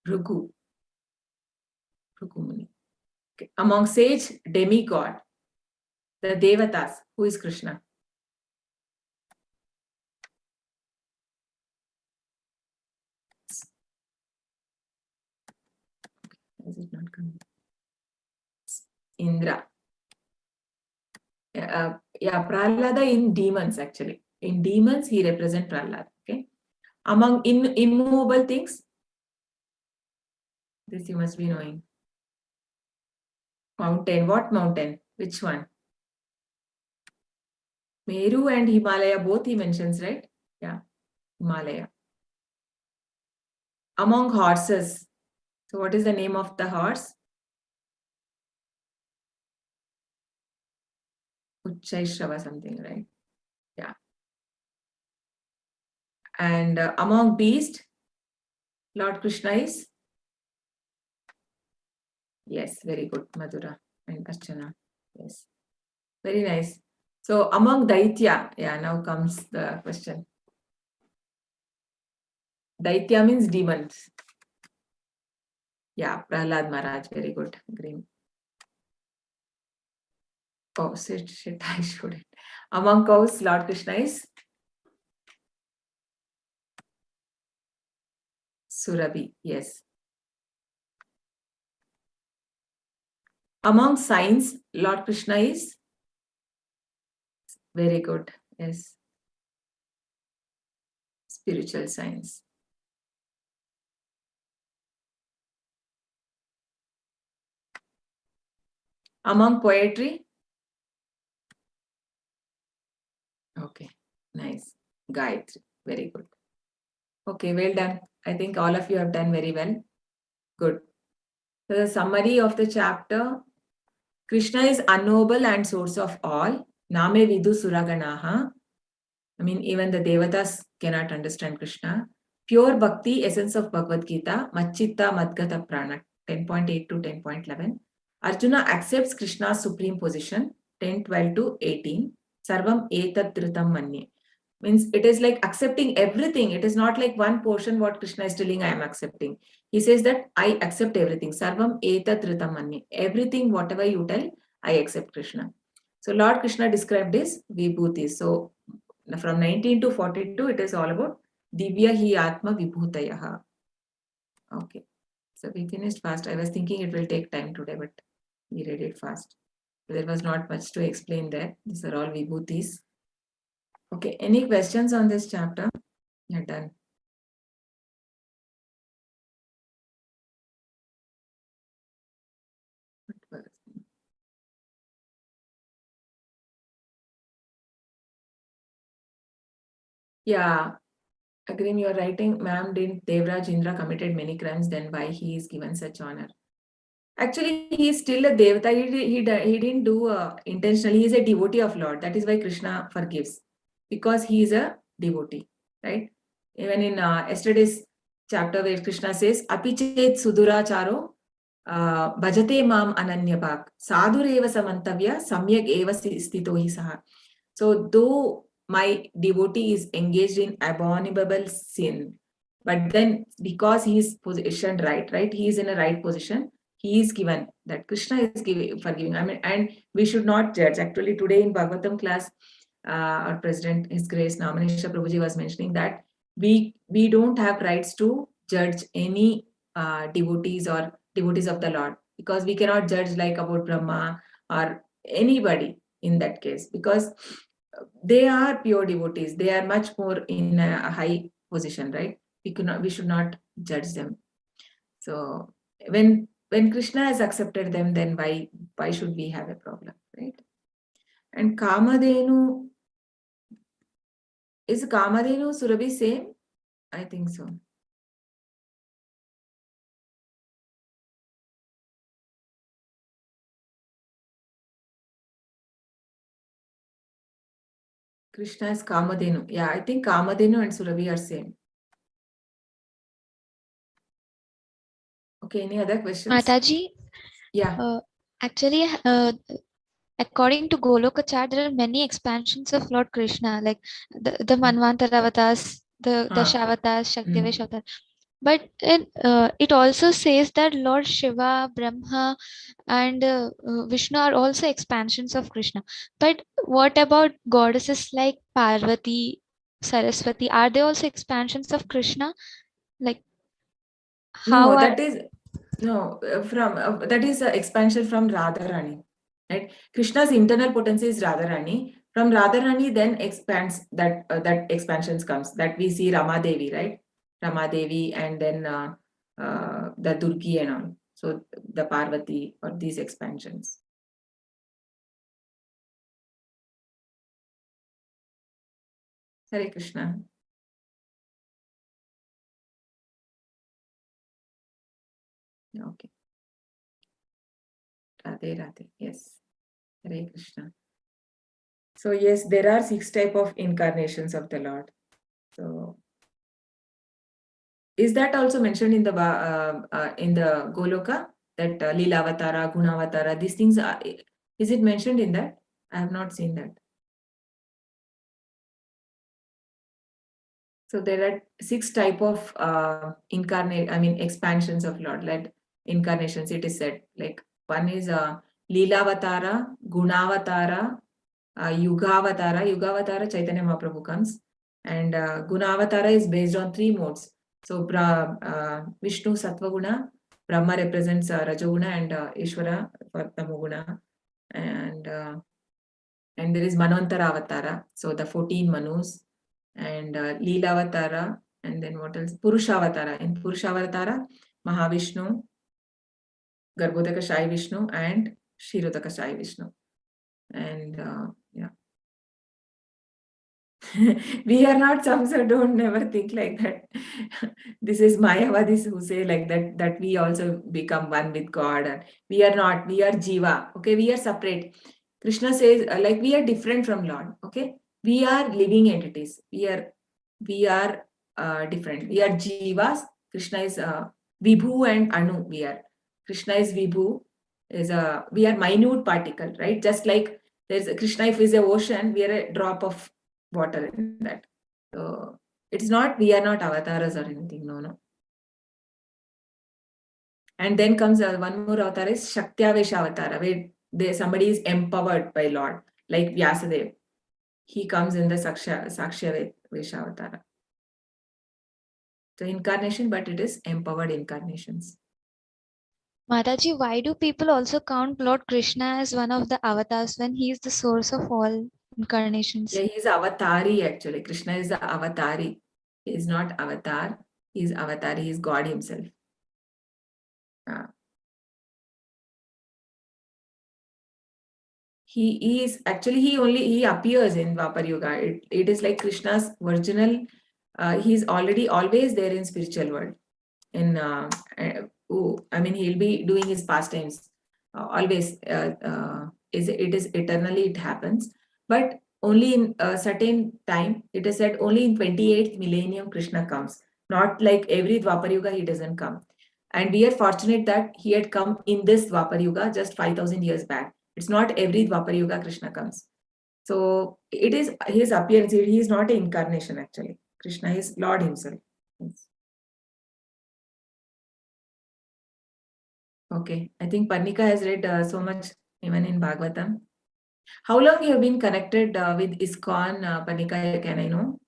Bhrigu. Muni. Okay. Among sage, demigod, the Devatas, who is Krishna? Is it not coming? Indra. Yeah, Prahlada in demons actually. In demons, he represents Prahlada. Okay. Among immovable things, this you must be knowing. Mountain. What mountain? Which one? Meru and Himalaya, both he mentions, right? Yeah, Himalaya. Among horses. So what is the name of the horse? Uchchaishrava something, right? Yeah. And among beasts, Lord Krishna is? Yes, very good, Madhura and Archana. Yes, very nice. So among Daitya, yeah, now comes the question. Daitya means demons. Yeah, Prahlad Maharaj, very good. Green. Oh, shit, I showed it. Among cows, Lord Krishna is? Surabhi, yes. Among signs, Lord Krishna is? Very good, yes. Spiritual signs. Among poetry? Okay, nice. Gayatri, very good. Okay, well done. I think all of you have done very well. Good. So the summary of the chapter, Krishna is unknowable and source of all. Name vidu suraganaha. I mean, even the Devatas cannot understand Krishna. Pure Bhakti, essence of Bhagavad Gita, Machitta Madgata Prana, 10.8 to 10.11. Arjuna accepts Krishna's supreme position, 10.12 to 18. Sarvam etat dhritam manye. Means it is like accepting everything. It is not like one portion what Krishna is telling I am accepting. He says that I accept everything. Sarvam etat dhritam manye. Everything, whatever you tell, I accept Krishna. So Lord Krishna described his Vibhuti. So from 19 to 42, it is all about Divya Hi Atma Vibhutayaha. Okay. So we finished fast. I was thinking it will take time today, but we read it fast. There was not much to explain there. These are all Vibhutis. Okay. Any questions on this chapter? Yeah, done. Yeah, again, you're writing, ma'am, didn't Devraj Indra committed many crimes, then why he is given such honor? Actually, he is still a Devata. He didn't do intentionally. He is a devotee of Lord. That is why Krishna forgives, because he is a devotee, right? Even in yesterday's chapter where Krishna says, Apichet Suduracharo bhajate mam ananyabhak sadhureva samantavya samyak eva stito hi saha. So though my devotee is engaged in abominable sin, but then because he is positioned right, he is in a right position, he is given that Krishna is forgiving. I mean, and we should not judge. Actually, today in Bhagavatam class, our president, His Grace Namanisha Prabhuji, was mentioning that we don't have rights to judge any devotees or devotees of the Lord, because we cannot judge like about Brahma or anybody in that case, because they are pure devotees. They are much more in a high position, right? We should not judge them. So when Krishna has accepted them, then why should we have a problem, right? And Kamadhenu, is Kamadhenu Surabhi same? I think so. Krishna is Kamadhenu. Yeah, I think Kamadhenu and Surabhi are same. Okay, any other questions? Mataji, Yeah. actually, according to Goloka chart, there are many expansions of Lord Krishna, like the Manvantara avatars, the Dashavatars, Shaktivesh avatar. But it also says that Lord Shiva, Brahma, and Vishnu are also expansions of Krishna. But what about goddesses like Parvati, Saraswati? Are they also expansions of Krishna? Like how No, are that is from that is expansion from Radharani, right? Krishna's internal potency is Radharani. From Radharani, then expands that expansions comes, that we see Rama Devi, right? Rama Devi, and then the Durgi and all. So the Parvati, or these expansions. Hare Krishna. Okay. Radhe Radhe. Yes. Hare Krishna. So yes, there are 6 type of incarnations of the Lord. So is that also mentioned in the Goloka, that Leelavatara, Gunavatara, these things is it mentioned in that? I have not seen that. So there are 6 type of expansions of Lord, like incarnations. It is said, like one is Leelavatara, Gunavatara, Yugavatara. Yugavatara, Chaitanya Mahaprabhu comes, and Gunavatara is based on 3 modes. So Vishnu Sattva-guna, Brahma represents Rajoguna, and Ishvara for Tamoguna, and there is Manvantara Avatara, so the 14 Manus, and Leelavatara, and then what else? Purushavatara. In Purushavatara, Mahavishnu, Garbhodaka Shai Vishnu, and Shirodaka Shai Vishnu, and yeah. We are not some, so don't never think like that. This is Mayavadis who say like that we also become one with God, and we are not. We are Jiva. Okay, we are separate. Krishna says like we are different from Lord. Okay, we are living entities. We are different. We are Jivas. Krishna is Vibhu and Anu. We are. Krishna is Vibhu. We are minute particle, right? Just like there's Krishna, if is a ocean, we are a drop of water in that. So it's not, we are not avatars or anything. No. And then comes one more avatar is Shaktyavesh Avatara, where somebody is empowered by Lord, like Vyasadeva. he comes in the Sakshya Veshavatara. So incarnation, but it is empowered incarnations. Mataji, why do people also count Lord Krishna as one of the avatars when he is the source of all incarnations? Yeah, he's avatari actually. Krishna is the avatari. He is not avatar. He is avatari. He is God himself. He is actually he appears in Dwapar Yuga. It is like Krishna's virginal. He's already always there in spiritual world. He'll be doing his pastimes always. It is eternally it happens, but only in a certain time. It is said only in 28th millennium Krishna comes. Not like every Dwapar Yuga he doesn't come. And we are fortunate that he had come in this Dwapar Yuga just 5,000 years back. It's not every Dwapar Yuga Krishna comes. So it is his appearance. He is not an incarnation actually. Krishna is Lord himself. Yes. Okay, I think Parnika has read so much even in Bhagavatam. How long you have been connected with Iskcon, Parnika? Can I know?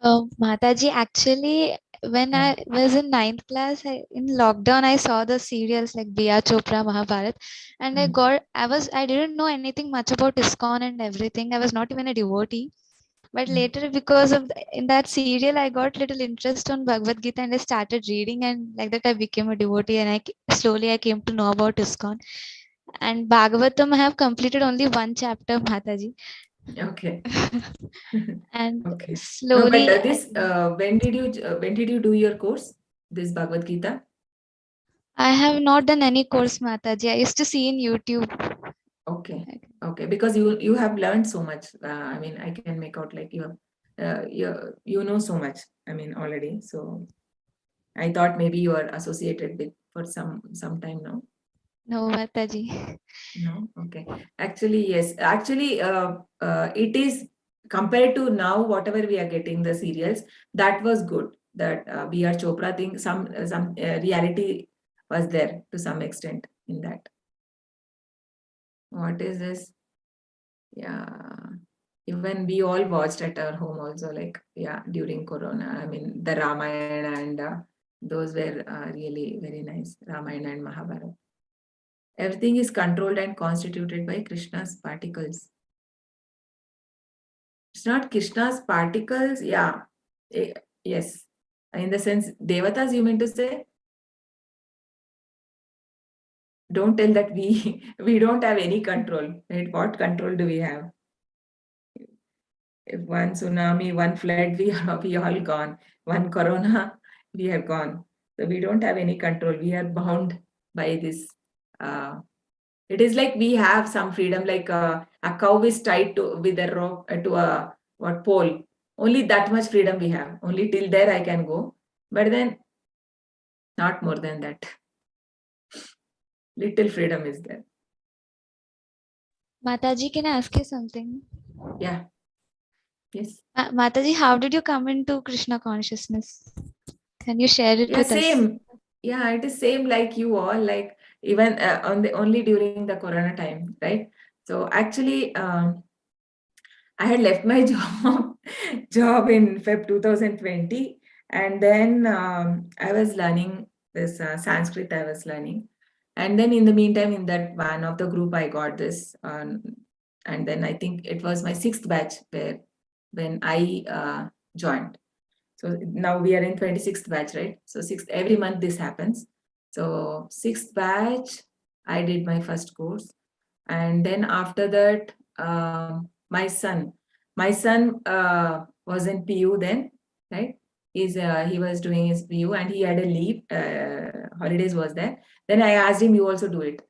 Mataji, actually, when I was in 9th class, in lockdown, I saw the serials like B.R. Chopra, Mahabharat, and I didn't know anything much about Iskcon and everything. I was not even a devotee. But later, because of in that serial, I got little interest on Bhagavad Gita and I started reading, and like that, I became a devotee. And slowly I came to know about Iskcon. And Bhagavatam, I have completed only one chapter, Mataji. Okay. And okay. slowly, No, but when did you do your course? This Bhagavad Gita? I have not done any course, Mataji. I used to see in YouTube. Okay. Okay, because you have learned so much. I mean, I can make out like you know so much. I mean, already. So I thought maybe you are associated with for some time now. No, Mataji. No, okay. Actually, yes. Actually, it is compared to now, whatever we are getting the serials, that was good. That B.R. Chopra thing, some reality was there to some extent in that. What is this? Yeah. Even we all watched at our home also, like, yeah, during Corona. I mean, the Ramayana and those were really very nice. Ramayana and Mahabharata. Everything is controlled and constituted by Krishna's particles. It's not Krishna's particles. Yeah. Yes. In the sense, Devatas, you mean to say? Don't tell that we don't have any control. Right? What control do we have? If one tsunami, one flood, we all gone. One corona, we have gone. So we don't have any control. We are bound by this. It is like we have some freedom, like a cow is tied to with a rope to a pole. Only that much freedom we have. Only till there I can go. But then not more than that. Little freedom is there. Mataji, can I ask you something? Yeah. Yes. Mataji, how did you come into Krishna consciousness? Can you share it with same. us? Yeah, it is same like you all, like even only during the Corona time, right? So actually, I had left my job in Feb 2020, and then I was learning this Sanskrit. I was learning, and then in the meantime, in that one of the group, I got this, and then I think it was my 6th batch when I joined. So now we are in 26th batch, right? So every month this happens. So 6th batch, I did my first course, and then after that, my son was in PU then, right? He was doing his PU and he had a leave. Holidays was there. Then I asked him, you also do it,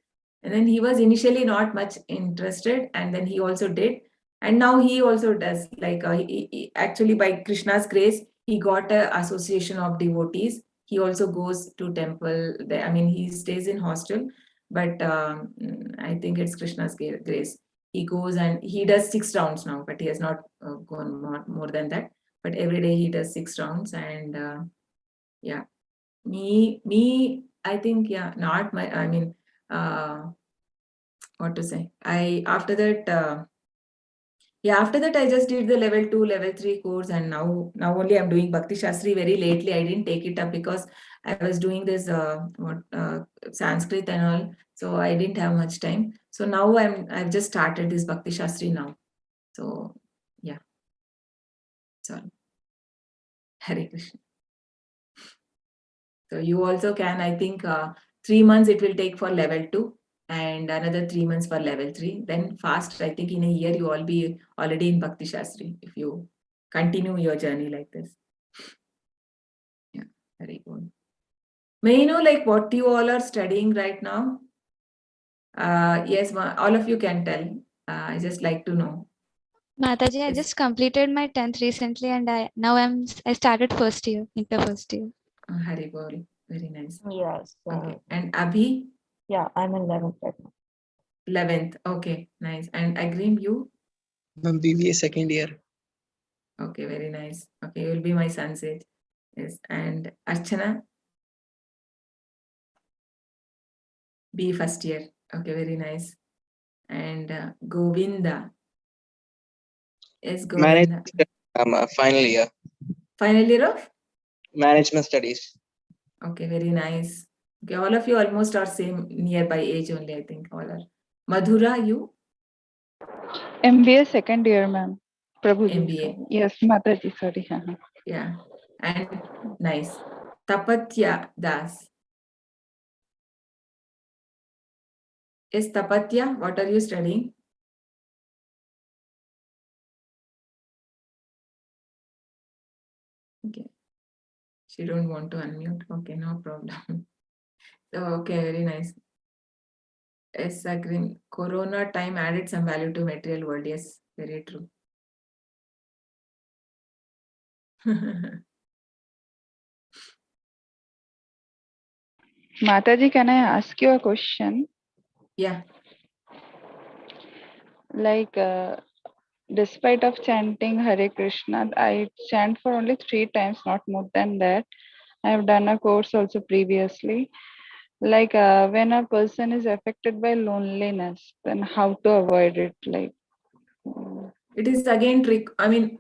and then he was initially not much interested, and then he also did, and now he also does. Like actually, by Krishna's grace, he got an association of devotees. He also goes to temple there. I mean, he stays in hostel, but I think it's Krishna's grace. He goes and he does 6 rounds now, but he has not gone more than that. But every day he does 6 rounds, and yeah, me, I think, yeah, not my. I mean, what to say? After that. Yeah, after that I just did the level 2, level 3 course, and now only I'm doing Bhakti Shastri very lately. I didn't take it up because I was doing this Sanskrit and all, so I didn't have much time. So now I've just started this Bhakti Shastri now. So yeah, sorry. Hare Krishna. So you also can, I think 3 months it will take for level 2 and another 3 months for level 3. Then fast, I think in a year you all be already in Bhakti Shastri if you continue your journey like this. Yeah, very good. May you know like what you all are studying right now? Yes, all of you can tell. I just like to know. Mataji, I Yes. just completed my 10th recently, and I started first year, inter first year. Hari Bol, very nice. Yes. Okay, and Abhi? Yeah, I'm in 11th right now. 11th. Okay, nice. And Agreem, you? BBA second year. Okay, very nice. Okay, you will be my son's age. Yes, and Archana? B first year. Okay, very nice. And Govinda? Yes, Govinda. Final year. Final year of? Management studies. Okay, very nice. Okay, all of you almost are same nearby age only, I think. All are. Madhura, you? MBA second year, ma'am. Prabhuji. MBA. Sorry. Yes, Mataji, sorry. Yeah, and nice. Tapatya Das. Yes, Tapatya, what are you studying? Okay. She don't want to unmute. Okay, no problem. So, okay, very nice. Yes, agreeing. Corona time added some value to material world. Yes, very true. Mataji, can I ask you a question? Yeah. Like, despite of chanting Hare Krishna, I chant for only 3 times, not more than that. I have done a course also previously. Like when a person is affected by loneliness, then how to avoid it? Like, It is again trick. I mean,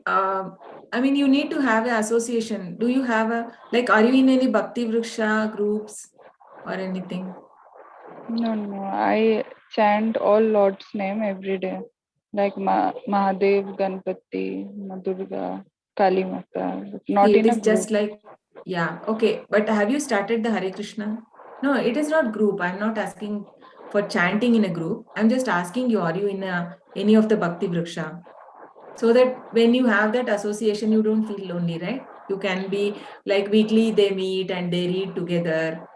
you need to have an association. Do you have are you in any Bhakti Vriksha groups or anything? no, I chant all Lord's name every day. Like Mahadev, Ganpati, Madurga, Kali Mata. Not See, it in a is group. just like, yeah, okay. But have you started the Hare Krishna? No, it is not group. I'm not asking for chanting in a group. I'm just asking you, are you in any of the Bhakti Vriksha? So that when you have that association, you don't feel lonely, right? You can be like weekly they meet and they read together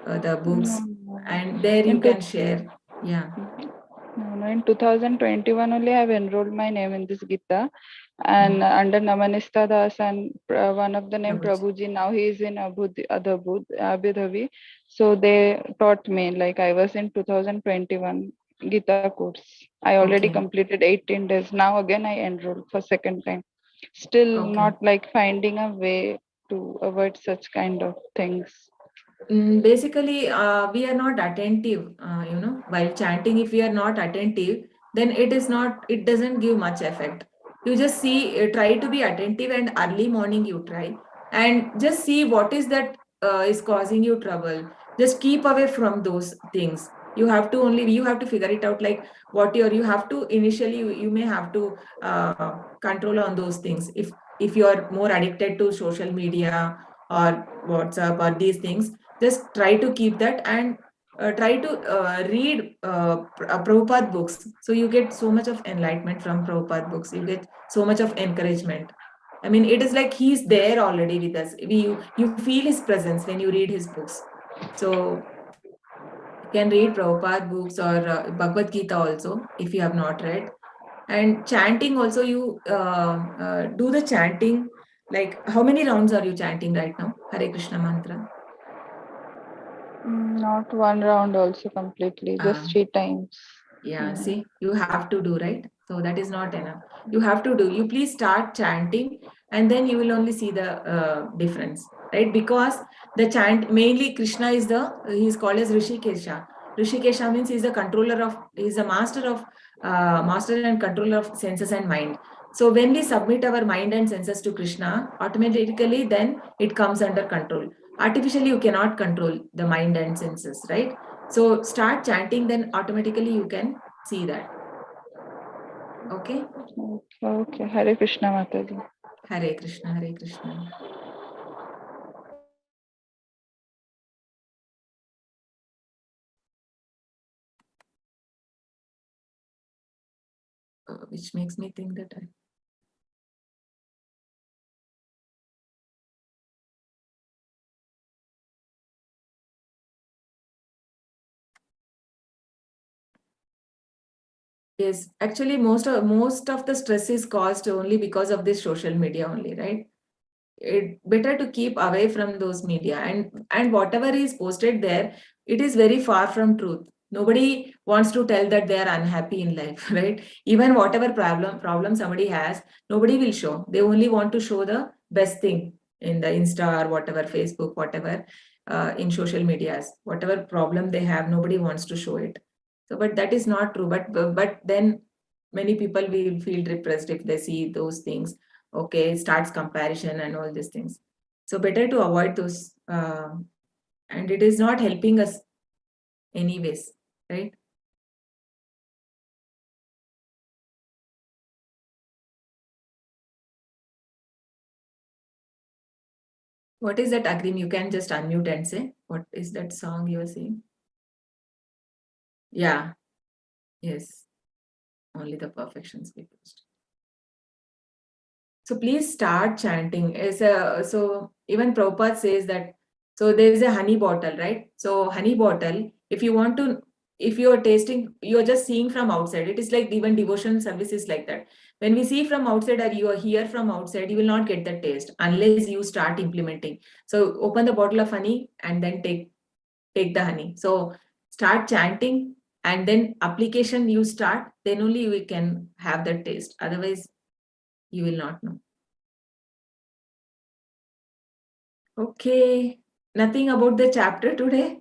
the books, No. and there you can share. Yeah. No, in 2021 only I have enrolled my name in this Gita, and under Namanista Das and one of the name Prabhuji. Prabhuji. Now he is in Abhudhabi. So they taught me, like I was in 2021 Gita course. I already Okay. completed 18 days. Now again I enrolled for second time. Still Okay. not like finding a way to avoid such kind of things. Basically, we are not attentive, while chanting. If we are not attentive, then it doesn't give much effect. You just see, try to be attentive, and early morning you try, and just see what is that is causing you trouble. Just keep away from those things. You have to figure it out, like you have to initially, you may have to control on those things. If you are more addicted to social media or WhatsApp or these things, just try to keep that, and try to read Prabhupada books. So you get so much of enlightenment from Prabhupada books. You get so much of encouragement. I mean, it is like he's there already with us. You feel his presence when you read his books. So you can read Prabhupada books or Bhagavad Gita also if you have not read. And chanting also, you do the chanting. Like, how many rounds are you chanting right now? Hare Krishna mantra. Not one round also completely, just 3 times. Yeah, see, you have to do, right? So that is not enough. You have to do. You please start chanting, and then you will only see the difference, right? Because the chant, mainly Krishna he is called as Rishikesha. Rishikesha means he's the master of master and controller of senses and mind. So when we submit our mind and senses to Krishna, automatically then it comes under control. Artificially, you cannot control the mind and senses, right? So start chanting, then automatically you can see that. Okay? Okay. Hare Krishna Mataji. Hare Krishna, Hare Krishna. Which makes me think that yes, actually most of the stress is caused only because of this social media only, right? It better to keep away from those media, and whatever is posted there, it is very far from truth. Nobody wants to tell that they are unhappy in life, right? Even whatever problem somebody has, nobody will show. They only want to show the best thing in the Insta or whatever, Facebook, whatever, in social medias. Whatever problem they have, nobody wants to show it. So, but that is not true. But then many people will feel depressed if they see those things. Okay, starts comparison and all these things. So better to avoid those, and it is not helping us anyways, right? What is that, Agrim? You can just unmute and say, what is that song you are saying? Yeah, yes, only the perfections be post. So please start chanting. So even Prabhupada says that, so there is a honey bottle, right? So honey bottle, if you want to, if you are tasting, you are just seeing from outside. It is like even devotion services like that. When we see from outside or you are here from outside, you will not get the taste unless you start implementing. So open the bottle of honey and then take the honey. So start chanting and then application you start, then only we can have that taste. Otherwise, you will not know. Okay, nothing about the chapter today.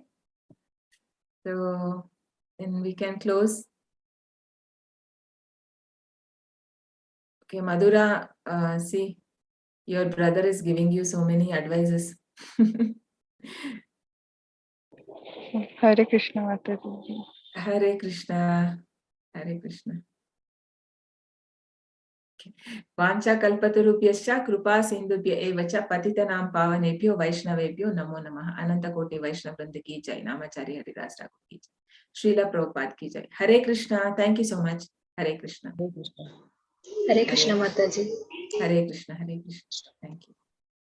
So then we can close. Okay, Madhura, see, your brother is giving you so many advices. Hare Krishna Mataji. Hare Krishna, Hare Krishna. Vancha kalpatarubhyascha kripa sindhubhya evacha patitanam pavanebhyo vaishnavebhyo namo namah. Ananta koti Vaishnav Vrinda ki jai. Namachari Haridas Thakur ki jai. Srila Prabhupada ki jai. Hare Krishna. Thank you so much. Hare Krishna. Hare Krishna Mataji. Hare Krishna. Hare Krishna. Thank you.